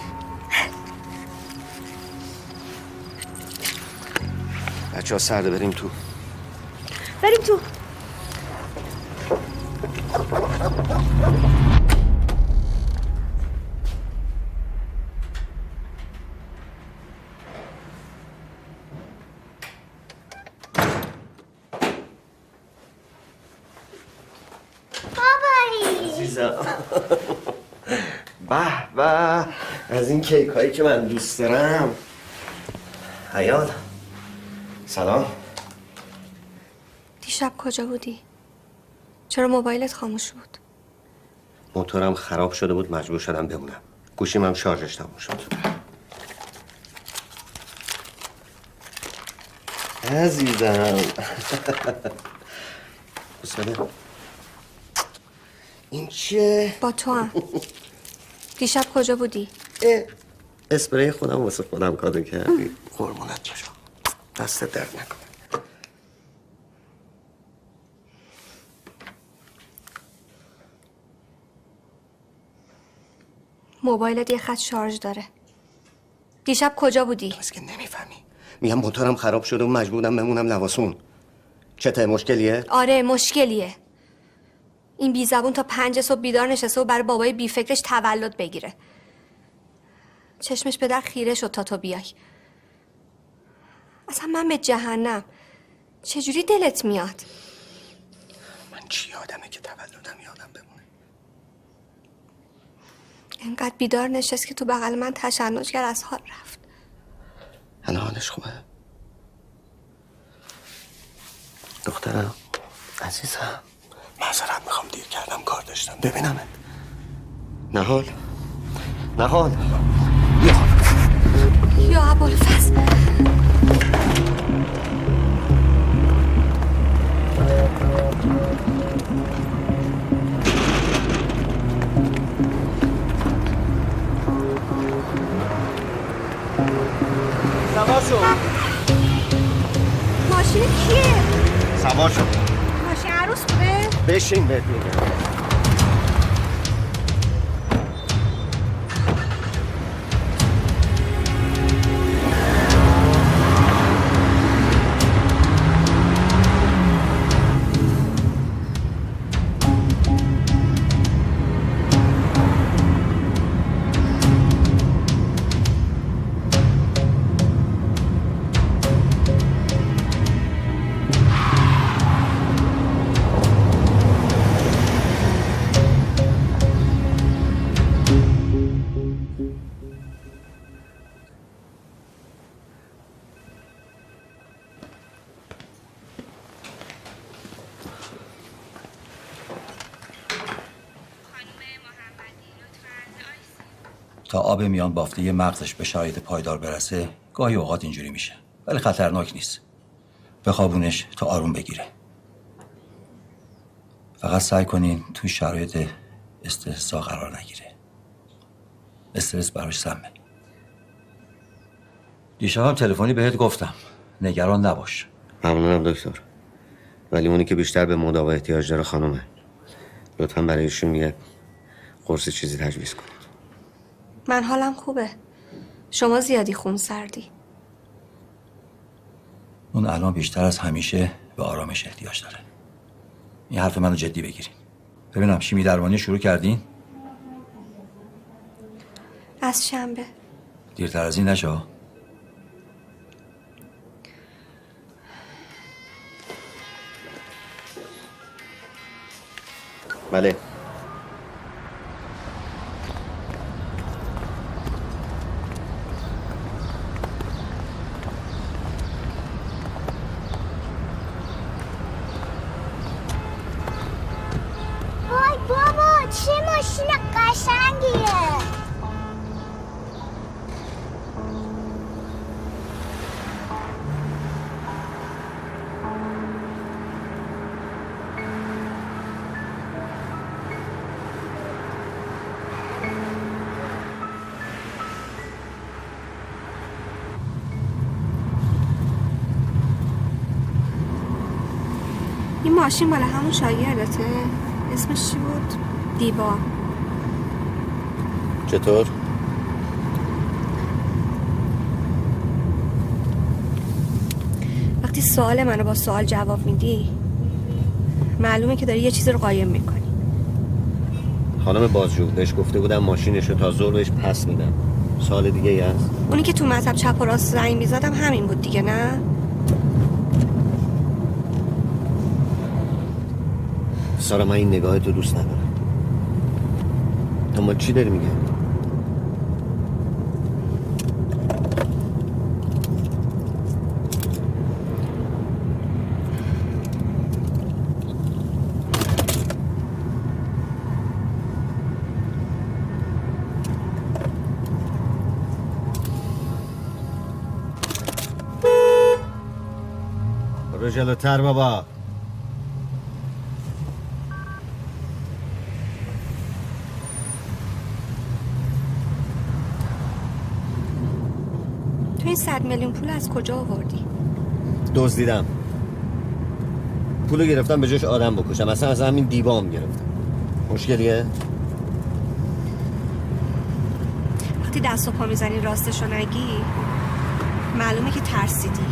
بچه ها سرده، بریم تو. به از این کیک هایی که من دوست دارم. حیال سلام. دیشب کجا بودی؟ چرا موبایلت خاموش بود؟ موتورم خراب شده بود، مجبور شدم بمونم. گوشیم هم شارژش تموم شد. عزیزم بسم الله. این چیه؟ با تو هم دیشب کجا بودی؟ اسپری خودم واسه خودم کادو کردی. قربونت باشم. دست درد نکن. موبایلت یه خط شارژ داره. دیشب کجا بودی؟ بس که نمیفهمی. میگم موتورم خراب شده و مجبورم بمونم لواسون. چته مشکلیه؟ آره مشکلیه. این بی زبون تا 5 صبح بیدار نشسته و برای بابای بی فکرش تولد بگیره. چشمش به در خیره شد تا تو بیای. اصلا من به جهنم. چجوری دلت میاد؟ من چی آدمه که تولدم یادم بمونه؟ انقدر بیدار نشست که تو بغل من تشنج کرد، از حال رفت. الان حالش خوبه؟ دخترم عزیزم معذرت میخوام دیر کردم، کار داشتم. ببینمت. نهال یا ابوالفضل. سوار شو. ماشین کیه؟ سوار شو. ماشین عروس بوده؟ بشین بهت میگم. تا آب میان بافته مغزش به شرایط پایدار برسه گاهی اوقات اینجوری میشه، ولی خطرناک نیست. بخوابونش تا آروم بگیره. فقط سعی کنین تو شرایط استرس قرار نگیره. استرس براش سمه. دیشبم تلفنی بهت گفتم نگران نباش. ممنونم دکتر، ولی اونی که بیشتر به مداوا احتیاج داره خانومه. لطفا برایشون یه قرص چیزی تجویز کنید. من حالم خوبه. شما زیادی خون سردی. اون الان بیشتر از همیشه به آرامش احتیاج داره. این حرف منو جدی بگیرین. ببینم شیمی درمانی شروع کردین؟ از شنبه. دیرتر از این نشه. بله. وای بابا چه ماشین قشنگیه. این ماشین مال همون شاگردته؟ اسمش چی بود؟ دیبا. چطور؟ وقتی سوال منو با سوال جواب میدی معلومه که داری یه چیزی رو قایم میکنی. خانم بازجو بهش گفته بودم ماشینشو تا ظهر بهش پس میدم. سال دیگه ای هست؟ اونی که تو مطب چپ و راست زنگ میزدم همین بود دیگه، نه؟ سارا من این نگاهتو دوست ندارم. اما چی داری میگه؟ برو جلوتر بابا. این 100 میلیون پول از کجا آوردی؟ دزدیدم. پولو گرفتم به جاش آدم بکشم. اصلا از همین دیوام گرفتم. مشکلیه؟ وقتی دست و پا میزنی راستشو نگی معلومه که ترسیدی.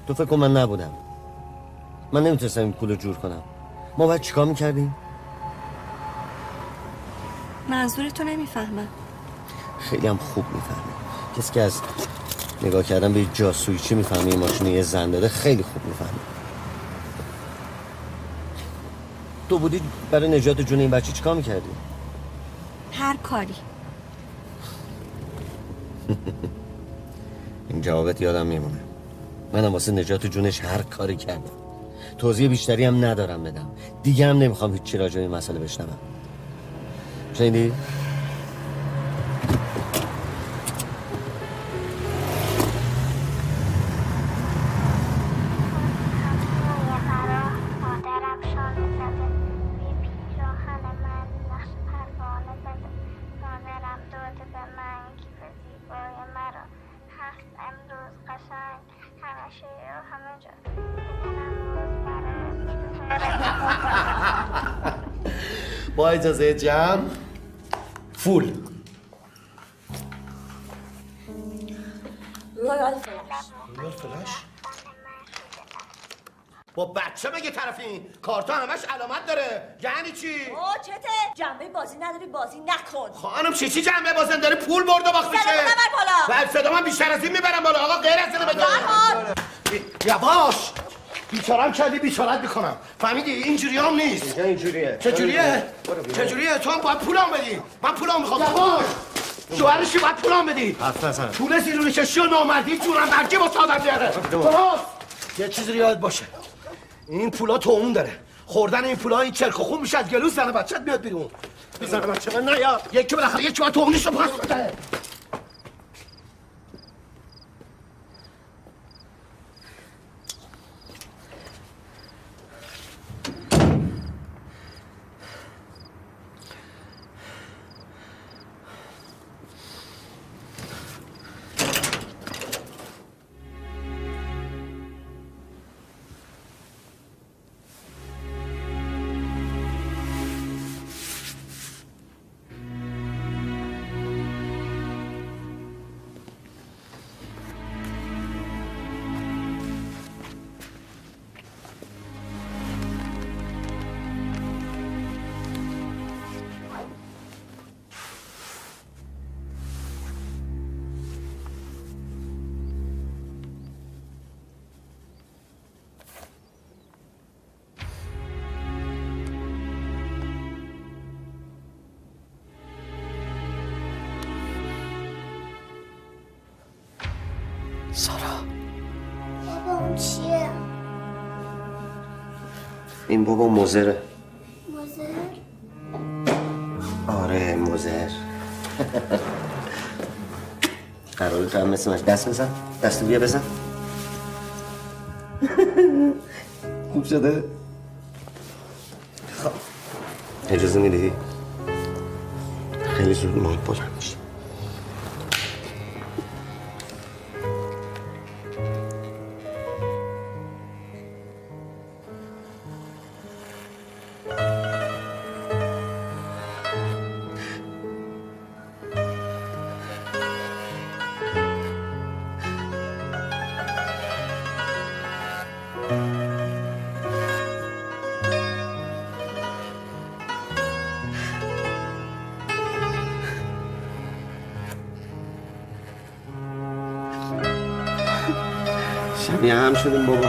تو فکر کن من نبودم. من نمیتونستم این پولو جور کنم. ما باید چیکار میکردیم؟ منظورتو نمیفهمم. خیلی هم خوب میفهمه. کسی که از نگاه کردن به جاسویچی میفهمه این ماشین یه زن داره خیلی خوب میفهمه. تو بودی برای نجات جون این بچه چیکار میکردی؟ هر کاری. این جوابت یادم میمونه. منم واسه نجات جونش هر کاری کردم. توضیح بیشتری هم ندارم بدم. دیگه هم نمیخوام هیچ چی راجع به این مسئله بشنوم. شنیدی؟ با اجازه جمع فول. رویال فلاش با بچه مگه طرفین؟ کارتا همش علامت داره. یعنی چی؟ چته؟ جنبه بازی نداری بازی نکن. خانم چی جنبه بازی داره؟ پول برد و باخت میشه. صدا نبر بالا. بعد صدا من بیشتر از این میبرم بالا. آقا غیر از اینو بگو. یواش. بیچارم کردی بیچارت میکنم. فهمیدی اینجوری هم نیست. اینجوریه. چجوریه؟ چجوریه؟ تو هم باید پولام بدی. من پولام میخوام. یواش. شوهرشی باید پولام بدی. حرف نزن. پول زیرونی کشی و نامردی جونم برگی با سادم بیاره. درست. یه چیزی یاد باشه. این پولا تومون داره. خوردن این پولا این چرک و خون میشه از گلو زن بچت میاد بیرون. زن بچه من نیا. یکی بالاخره یکی باید تومونیشو پاس بده. سارا بابا اون چیه؟ این بابا مزره. مزر؟ آره مزر. قراره تو هم مثل مش دست بزن. دستو بیا بزن. خوب شده؟ خب اجازه میدهی؟ خیلی زود محیط بلند میشه. شبیه هم شدیم بابا.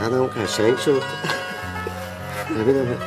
قدم قشنگ شد. ببینم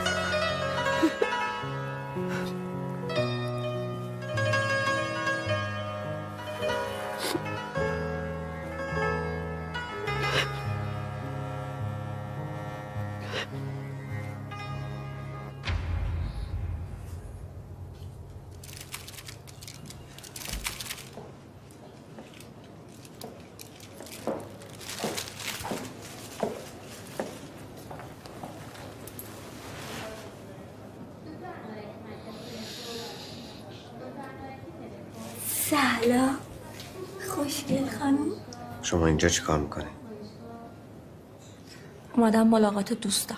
سلام خوشگل خانم. شما اینجا چی کار میکنی؟ اومدم ملاقات دوستم.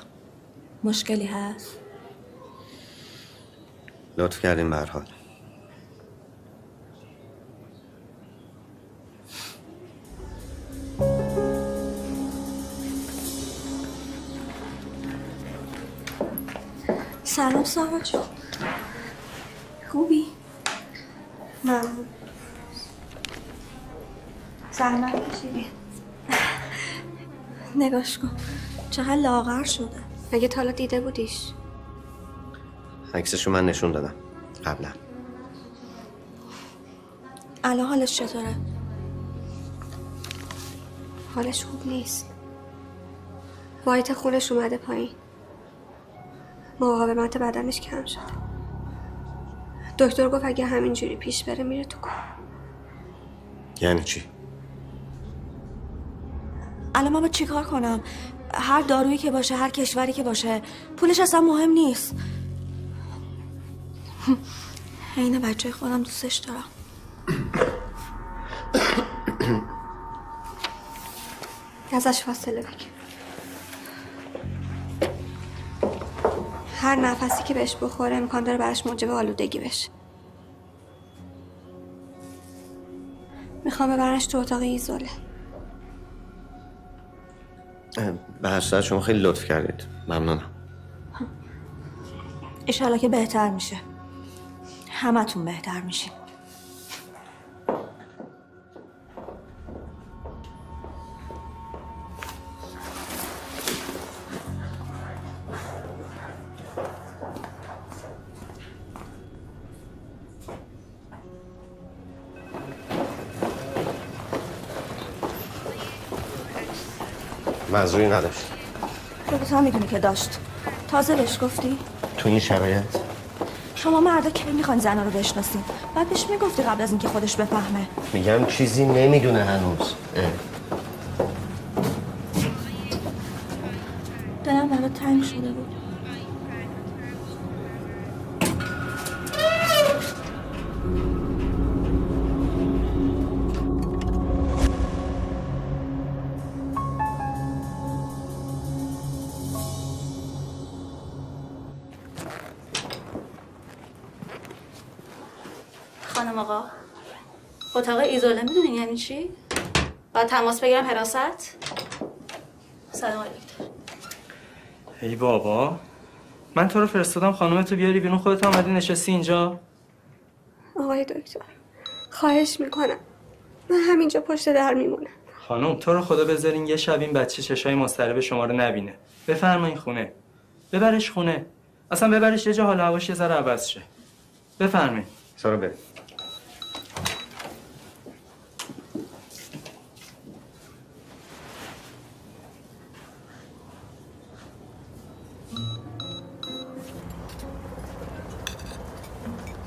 مشکلی هست؟ لطف کردین به هر حال. سلام سارا جون. خوبی؟ ممنون. زحمت کشیدی. نگاش کن چقدر لاغر شده. مگه تا حالا دیده بودیش؟ عکسشو من نشون دادم قبلا. الان حالش چطوره؟ حالش خوب نیست. وایت خونش اومده پایین. مقاومت بدنش کم شده. دکتر گفت اگه همینجوری پیش بره میره تو کام. یعنی چی؟ الان من باید چیکار کنم؟ هر دارویی که باشه، هر کشوری که باشه، پولش اصلا مهم نیست. عین بچه خودم دوستش دارم. ازش فاصله بگیر. هر نفسی که بهش بخوره امکان داره براش موجب آلودگی بشه. میخوام ببرنش تو اتاق ایزوله. به هر صورت شما خیلی لطف کردید. ممنونم. انشالله که بهتر میشه. همتون بهتر میشین. منظوری نداشت. خودت هم میدونی که داشت. تازه بهش گفتی؟ تو این شرایط شما مردا کی میخواین زنا رو بشناسین؟ بعد بهش میگفتی قبل از اینکه خودش بفهمه. میگم چیزی نمیدونه هنوز. دلم برات تنگ شده بود. خانم آقا اتاق ایزوله میدونین یعنی چی؟ باید تماس بگیرم حراست؟ سلام آقای دکتر. ای بابا من تو رو فرستادم خانومتو بیاری بیرون، خودت آمدی نشستی اینجا. آقای دکتر خواهش میکنم من همینجا پشت در میمونم. خانم تو رو خدا بذارین یه شب این بچه چشای مضطرب شما رو نبینه. بفرمایین خونه. ببرش خونه. اصلا ببرش یه جا حال هواش یه ذره عوض شه. بفرمایین. سارا بریم.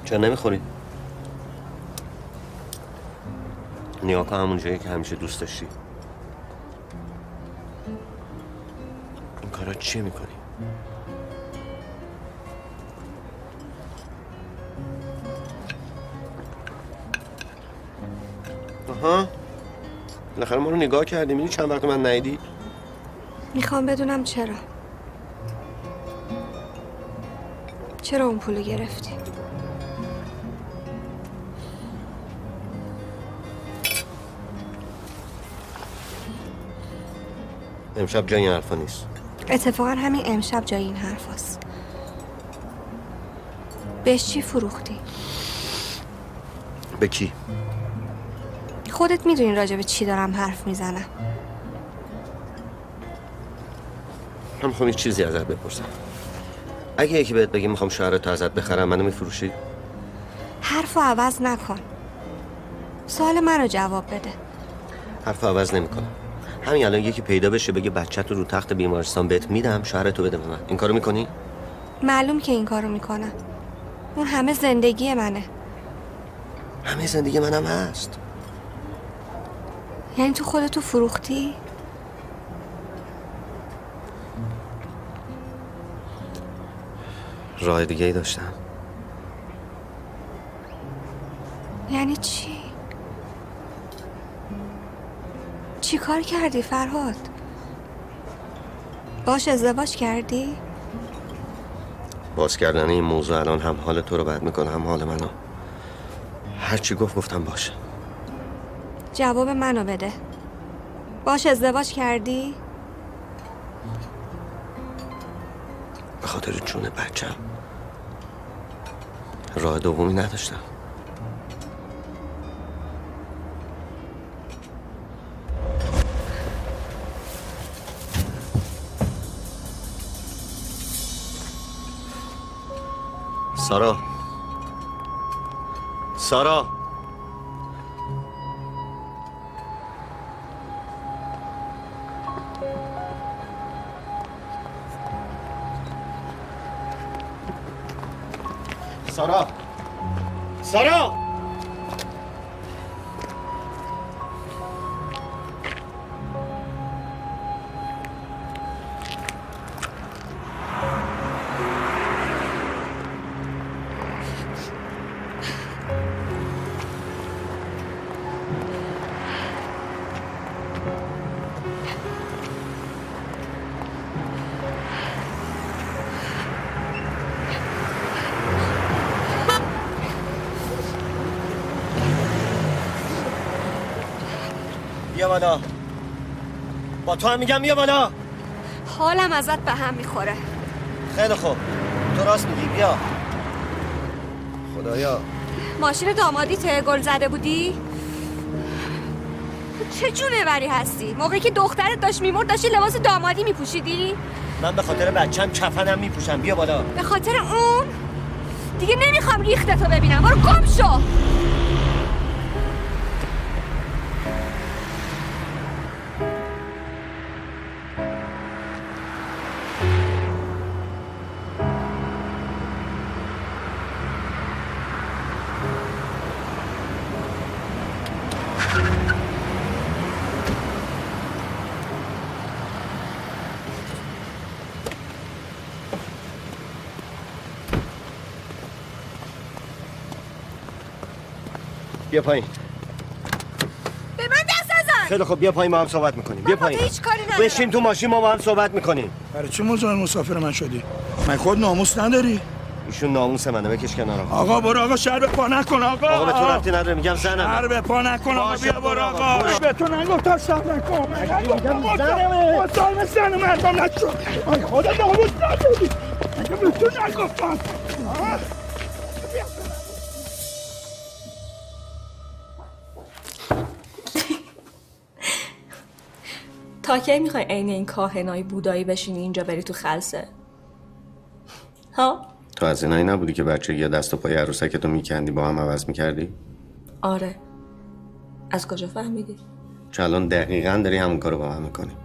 چرا نمیخوری؟ نیا کن همون جایی که همیشه دوست داشتی. این کارا چیه میکنی؟ آها بالاخره ما رو نگاه کردی. میدونی چند وقت من ندیدی؟ میخوام بدونم چرا اون پولو گرفتی؟ امشب جای این حرفا نیست. اتفاقا همین امشب جای این حرف هست. بهش چی فروختی؟ به کی؟ خودت میدونی راجع به چی دارم حرف میزنم. من میخوام یه چیزی ازت بپرسم. اگه یکی بهت بگه میخوام شعرتو ازت بخرم، منو میفروشی؟ حرفو عوض نکن. سوال منو جواب بده. حرفو عوض نمیکنم. همین الان یکی پیدا بشه بگه بچه‌تو رو تخت بیمارستان بهت میدم، شعرتو بده به من، این کارو میکنی؟ معلوم که این کارو میکنم. اون همه زندگی منه. همه زندگی منم هست. یعنی تو خودتو فروختی؟ راه دیگه ای داشتم. یعنی چی؟ چی کار کردی فرهاد؟ باش ازدواج کردی؟ باز کردن این موضوع الان هم حال تو رو بد میکنه هم حال منو. هرچی گفتم باشه. جواب منو بده. باش ازدواج کردی؟ به خاطر جون بچم راه دومی نداشتم. سارا بیا بالا. با تو هم میگم بیا بالا. حالم ازت به هم میخوره. خیلی خوب، تو راست میگی، بیا. خدایا ماشین دامادیته گل زده بودی؟ چه جونه بری هستی؟ موقعی که دخترت داشت میمرد داشتی لباس دامادی میپوشیدی؟ من به خاطر بچم کفنم میپوشم. بیا بالا. به خاطر اون؟ دیگه نمیخوام ریختتو ببینم. برو گم شو. بیا پایین. به من دست نزن. خیلی خوب، بیا پایین، ما هم صحبت میکنیم. بیا پایین. هیچ کاری ندارم. بشین تو ماشین، ما با هم صحبت میکنیم. برای چه مزاحم مسافر من شدی؟ من خود ناموس نداری؟ ایشون ناموس منه، بکش کنار. آقا برو آقا، شهر به پا نکن آقا. آقا به تو ربطی نداره، میگم زنمه. شهر به پا نکن آقا، بیا برو آقا. به تو نگفتم شهر نکن. میگم زنمه. مزاحم زن مردم نشو. آی خدا ناموس نداری. مگه به تو نگفتم. تا کی میخوای عین این کاهنای بودایی بشینی اینجا بری تو خلسه؟ ها؟ تو از اینایی نبودی که بچگی یا دست و پای عروسکتو میکندی با هم عوض میکردی؟ آره. از کجا فهمیدی؟ چون الان دقیقاً داری همون کارو با هم میکنی.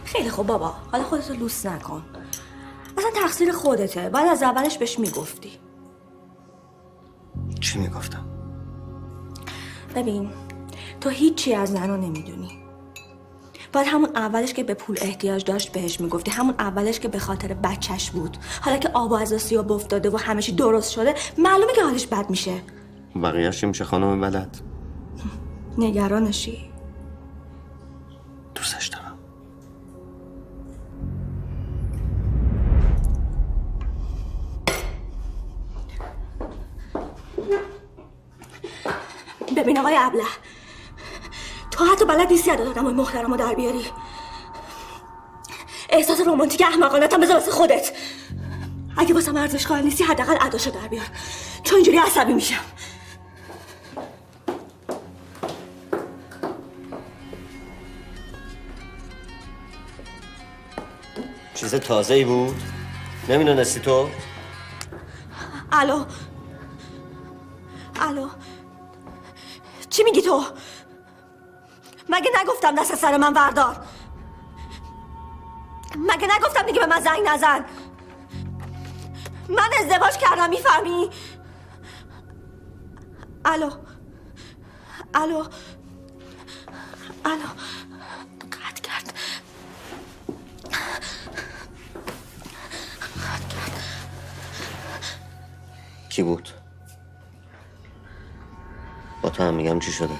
خیلی خوب بابا، حالا خودتو لوس نکن. اصلا تقصیر خودته. باید از اولش بهش میگفتی. چی میگفتم؟ ببین، تو هیچی از زنو نمیدونی. باید همون اولش که به پول احتیاج داشت بهش میگفتی. همون اولش که به خاطر بچهش بود. حالا که آب و از آسیاب افتاده و همه چی درست شده، معلومه که حالش بد میشه. بقیه‌اش میشه خانم بلد. نگرانشی. دوستش دارم. ببین آقای ابله، تو حتی بلد نیستی عدد آدمای محترمو در بیاری. احساس رمانتیک احمقانت هم بذار واسه خودت. اگه واسه ارزش قائل نیستی حداقل اداشو در بیار، چون اینجوری عصبی میشم. چیز تازه‌ای بود؟ نمیدونستی تو؟ الو چی میگی تو؟ مگه نگفتم دست سر من بردار؟ مگه نگفتم دیگه به من زنگ نزن؟ من ازدواج کردم میفهمی؟ الو قطع کرد. کی بود؟ با تو هم میگم چی شده؟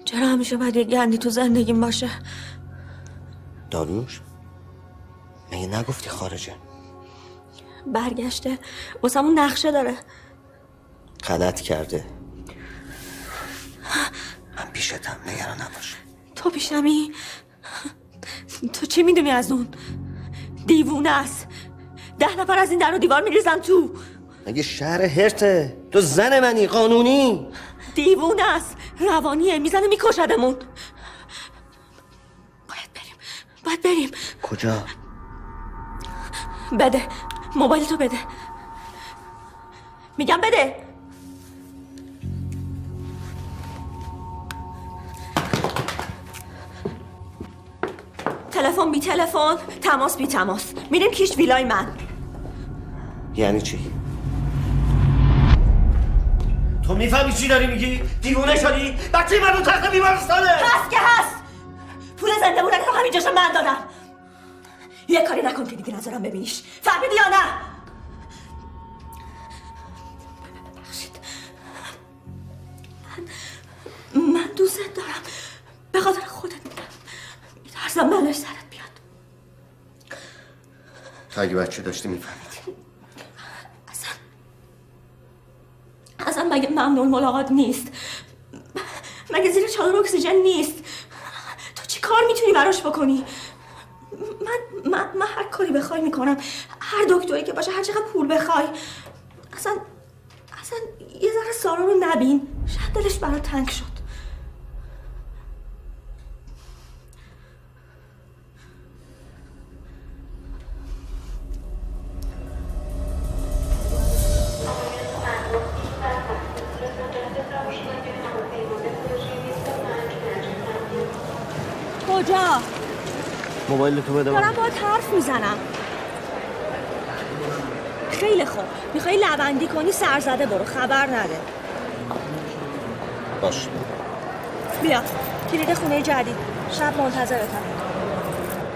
چرا همیشه باید یه گندی تو زندگیم باشه؟ داریوش؟ مگه نگفتی خارجه؟ برگشته واسمون نقشه داره. غلط کرده. من پیشتم، نگران نباش. تو پیشمی؟ تو چی میدونی از اون؟ دیوونه است. 10 نفر از این در و دیوار میریزن تو. مگه شهر هرته؟ تو زن منی، قانونی. دیوونه است، روانیه، میزنه میکشدمون. باید بریم. کجا؟ بده موبایل تو بده. میگم بده. تلفن بی تلفن، تماس بی تماس. میریم کیش ویلای من. یعنی چی؟ تو میفهمی چی داری میگی؟ دیوونه شدی؟ بچه من رو تخت بیمارستانه. هست که هست. پول زنده بودن رو همینجاشو من دادم. یه کاری نکن که دیگه نذارم ببینیش. فهمیدی یا نه؟ ببخشید. من دوست دارم. به خاطر خودت میگم. میترسم بلش سرت بیاد. تا اگه بچه داشتی میفهمیدی. اصلا مگه ممنون ملاقات نیست؟ مگه زیر چادر اکسیژن نیست؟ تو چی کار میتونی براش بکنی؟ من هر کاری بخوای میکنم. هر دکتری که باشه، هر چقدر پول بخوای. اصلا یه ذره سارا رو نبین. شاید دلش برات تنگ شد. کجا؟ موبایل تو بده من. دارم باهات حرف میزنم. خیلی خوب. میخوای لبندی کنی سرزده برو، خبر نده. باش. بیا کلید خونه جدید. شب منتظرتم.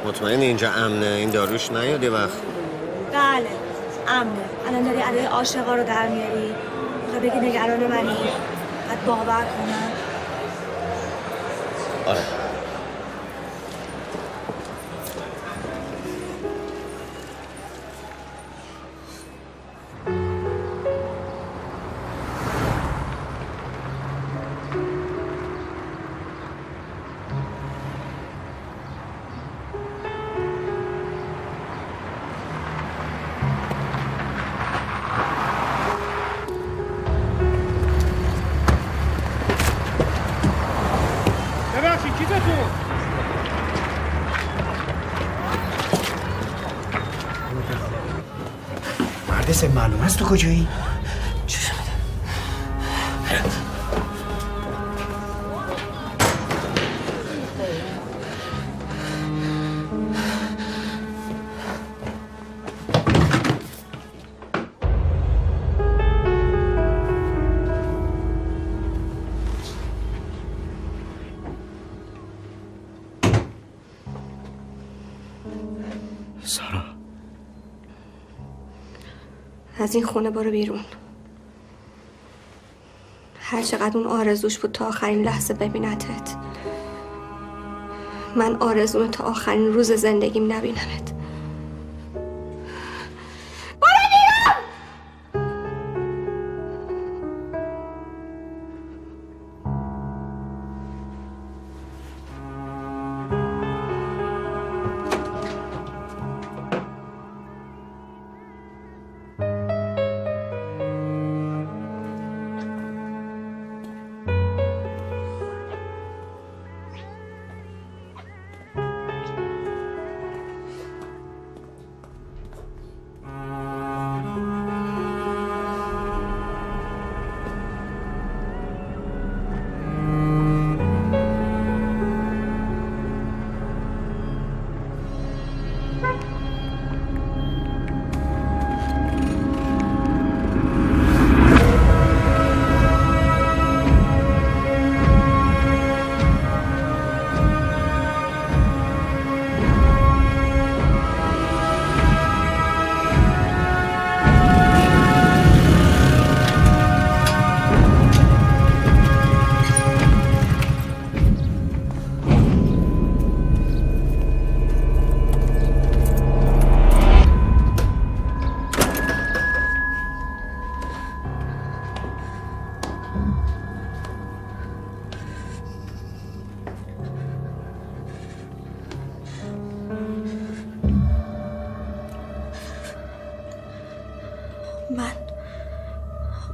مطمئن اینجا امنه؟ این داروش نیاد یه وقت؟ بله امنه. الان داری ادای عاشقا رو در میاری. میخوای بگی نگران منی؟ باید باور کنم. آره. ببخشید کیفتون؟ مرد سه معلوم است تو کجایی؟ چی شده؟ سارا از این خونه برو بیرون. هر چقدر اون آرزوش بود تا آخرین لحظه ببینتت. من آرزومه تا آخرین روز زندگیم نبینمت.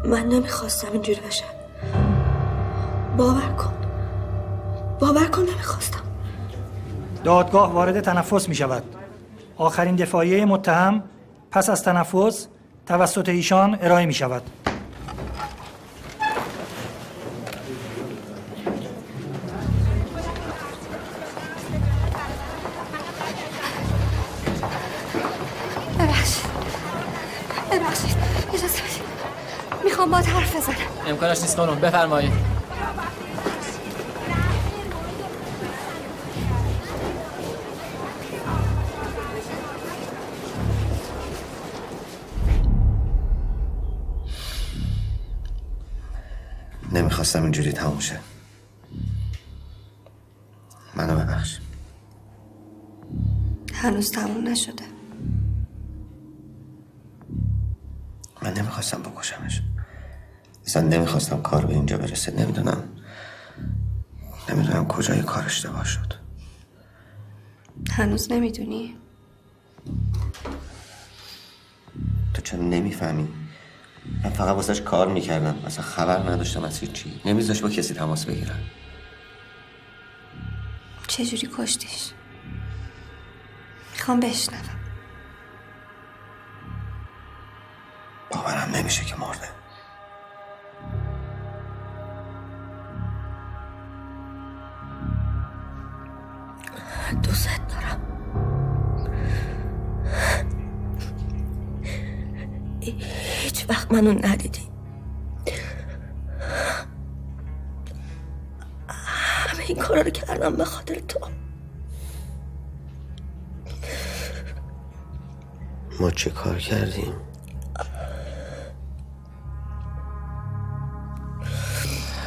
من نمیخواستم اینجوری بشه. باور کن نمیخواستم. دادگاه وارد تنفس می شود. آخرین دفاعیه متهم پس از تنفس توسط ایشان ارائه می شود. ببخشید اجازه بدید، میخوام باهات حرف بزنم. امکانش نیست خانم، بفرمایید. نمیخواستم اینجوری تموم شه. منو ببخش. هنوز تموم نشده. من نمیخواستم بکشمش. اصلا نمیخواستم کار به اینجا برسه. نمیدونم کجای کار اشتباه شد. هنوز نمیدونی؟ تو چرا نمیفهمی؟ من فقط واسش کار میکردم، اصلا خبر نداشتم از هیچی. نمیذاش با کسی تماس بگیرم. چجوری کشتیش؟ میخوام بشنوم. باورم نمیشه که مرده. دوست دارم. هیچ وقت منو ندیدی. همه این کارا رو کردم به خاطر تو. ما چه کار کردیم؟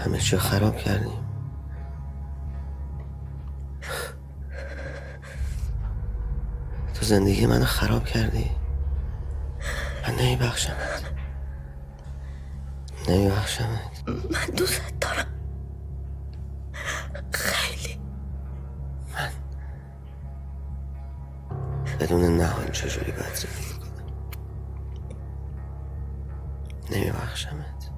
همه چی خراب کردیم. تو زندگی منو خراب کردی. من نمیبخشمت. من دوست دارم خیلی. من بدون نهان چجوری باید زندگی کنم؟ نمیبخشمت.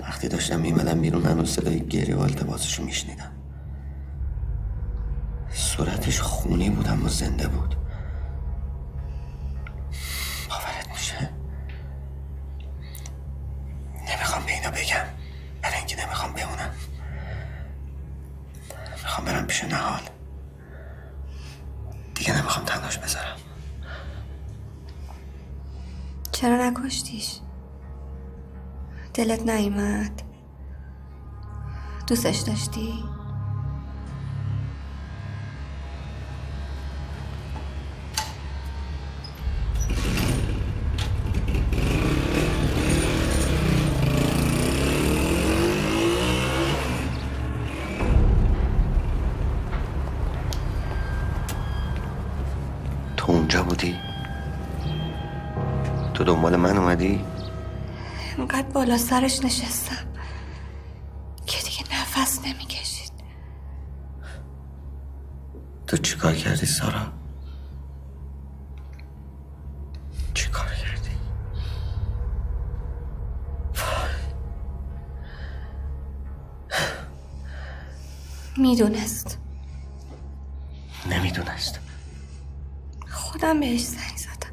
وقتی داشتم میمدم بیرون هنوز صدای گریه و التباسشو میشنیدم. صورتش خونی بود اما زنده بود. باورت میشه؟ نمیخوام به اینا بگم، برای اینکه نمیخوام بمونم. میخوام برم پیش نهال. دیگه نمیخوام تنهاش بذارم. چرا نکشتیش؟ دلت نیومد؟ دوستش داشتی؟ تو اونجا بودی؟ تو دنبال من اومدی؟ انقدر بالا سرش نشستم که دیگه نفس نمیکشید. تو چیکار کردی سارا؟ چیکار کردی؟ میدونست. نمیدونست. خودم بهش زنگ زدم.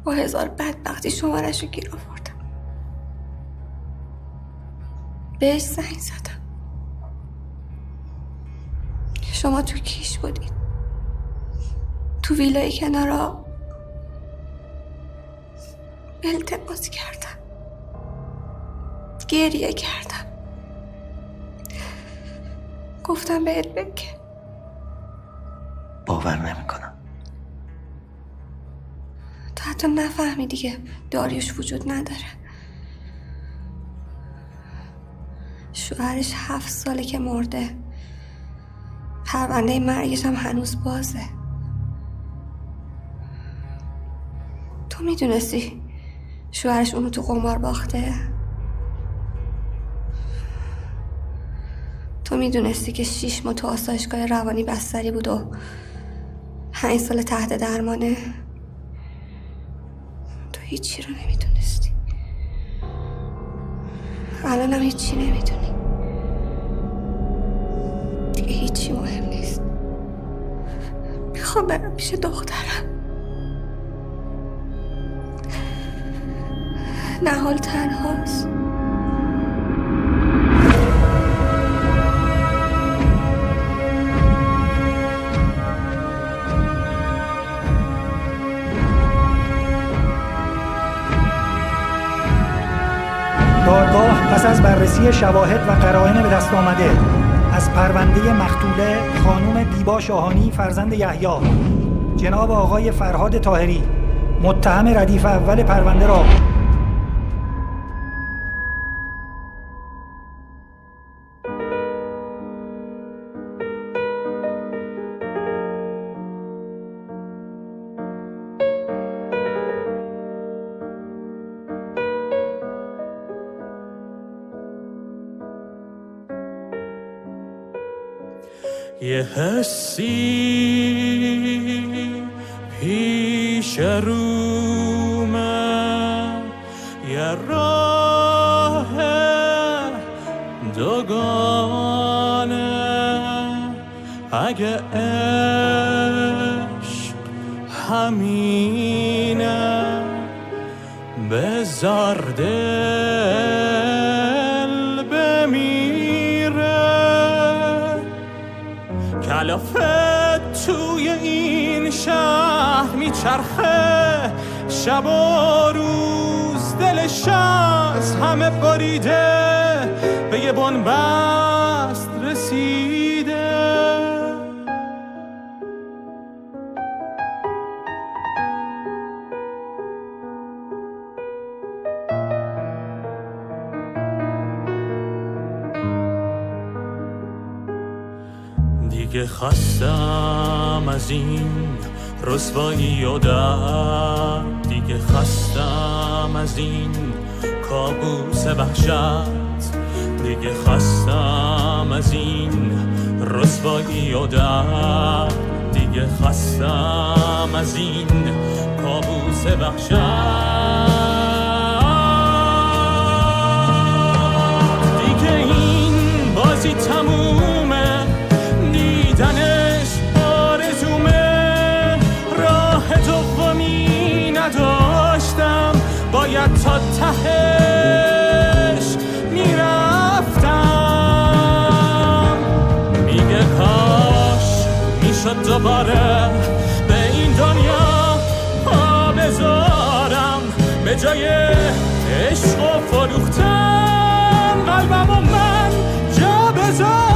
با هزار بدبختی شمارش رو گیر آوردم. بهش زنگ زدم. شما تو کیش بودید، تو ویلای کنارا. التماس کردم، گریه کردم، گفتم بهت بگه. باور نمیکنم. تو حتی نفهمیدی که داریوش وجود نداره. شوهرش 7 ساله که مرده. پرونده مرگش هم هنوز بازه. تو میدونستی شوهرش اونو تو قمار باخته؟ تو میدونستی که 6 ماه تو آسایشگاه روانی بستری بود و 5 سال تحت درمانه؟ هیچی رو نمیدونستی، الانم هیچی نمیدونی. دیگه هیچی مهم نیست. میخوام برم پیش دخترم. نهال تنهاست. دادگاه پس از بررسی شواهد و قرائن به دست آمده از پرونده مقتوله خانم دیبا شاهانی فرزند یحیی جناب آقای فرهاد طاهری متهم ردیف اول پرونده را یه حسی پیش رومه، یه راه دوگانه، اگه عشق همینه بذار دل بمیره. کلافت توی این شهر میچرخه، شب و روز دلش از همه بریده، به یه بنبست رسیده. دیگه خستم از این رسوایی و درد، دیگه خستم از این کابوس وحشت، دیگه خستم از این رسوایی و درد، دیگه خستم از این کابوس وحشت. دیگه این بازی تمومه، دیدنش آرزومه، راه دومی نداشتم، باید تا تهش میرفتم. میگه کاش میشد دوباره به این دنیا پا بذارم، به جای عشق و فروختن قلبم و من جا بذارم.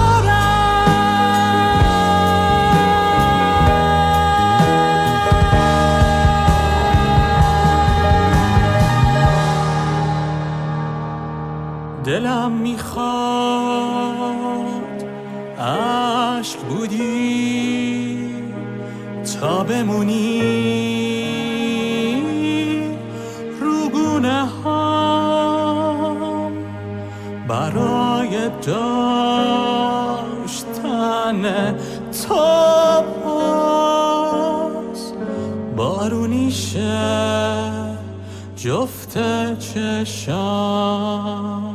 دلم میخواد عشق بودی تا بمونی روگونه هم، برای داشتن تو باز بارونیشه جفت چشام.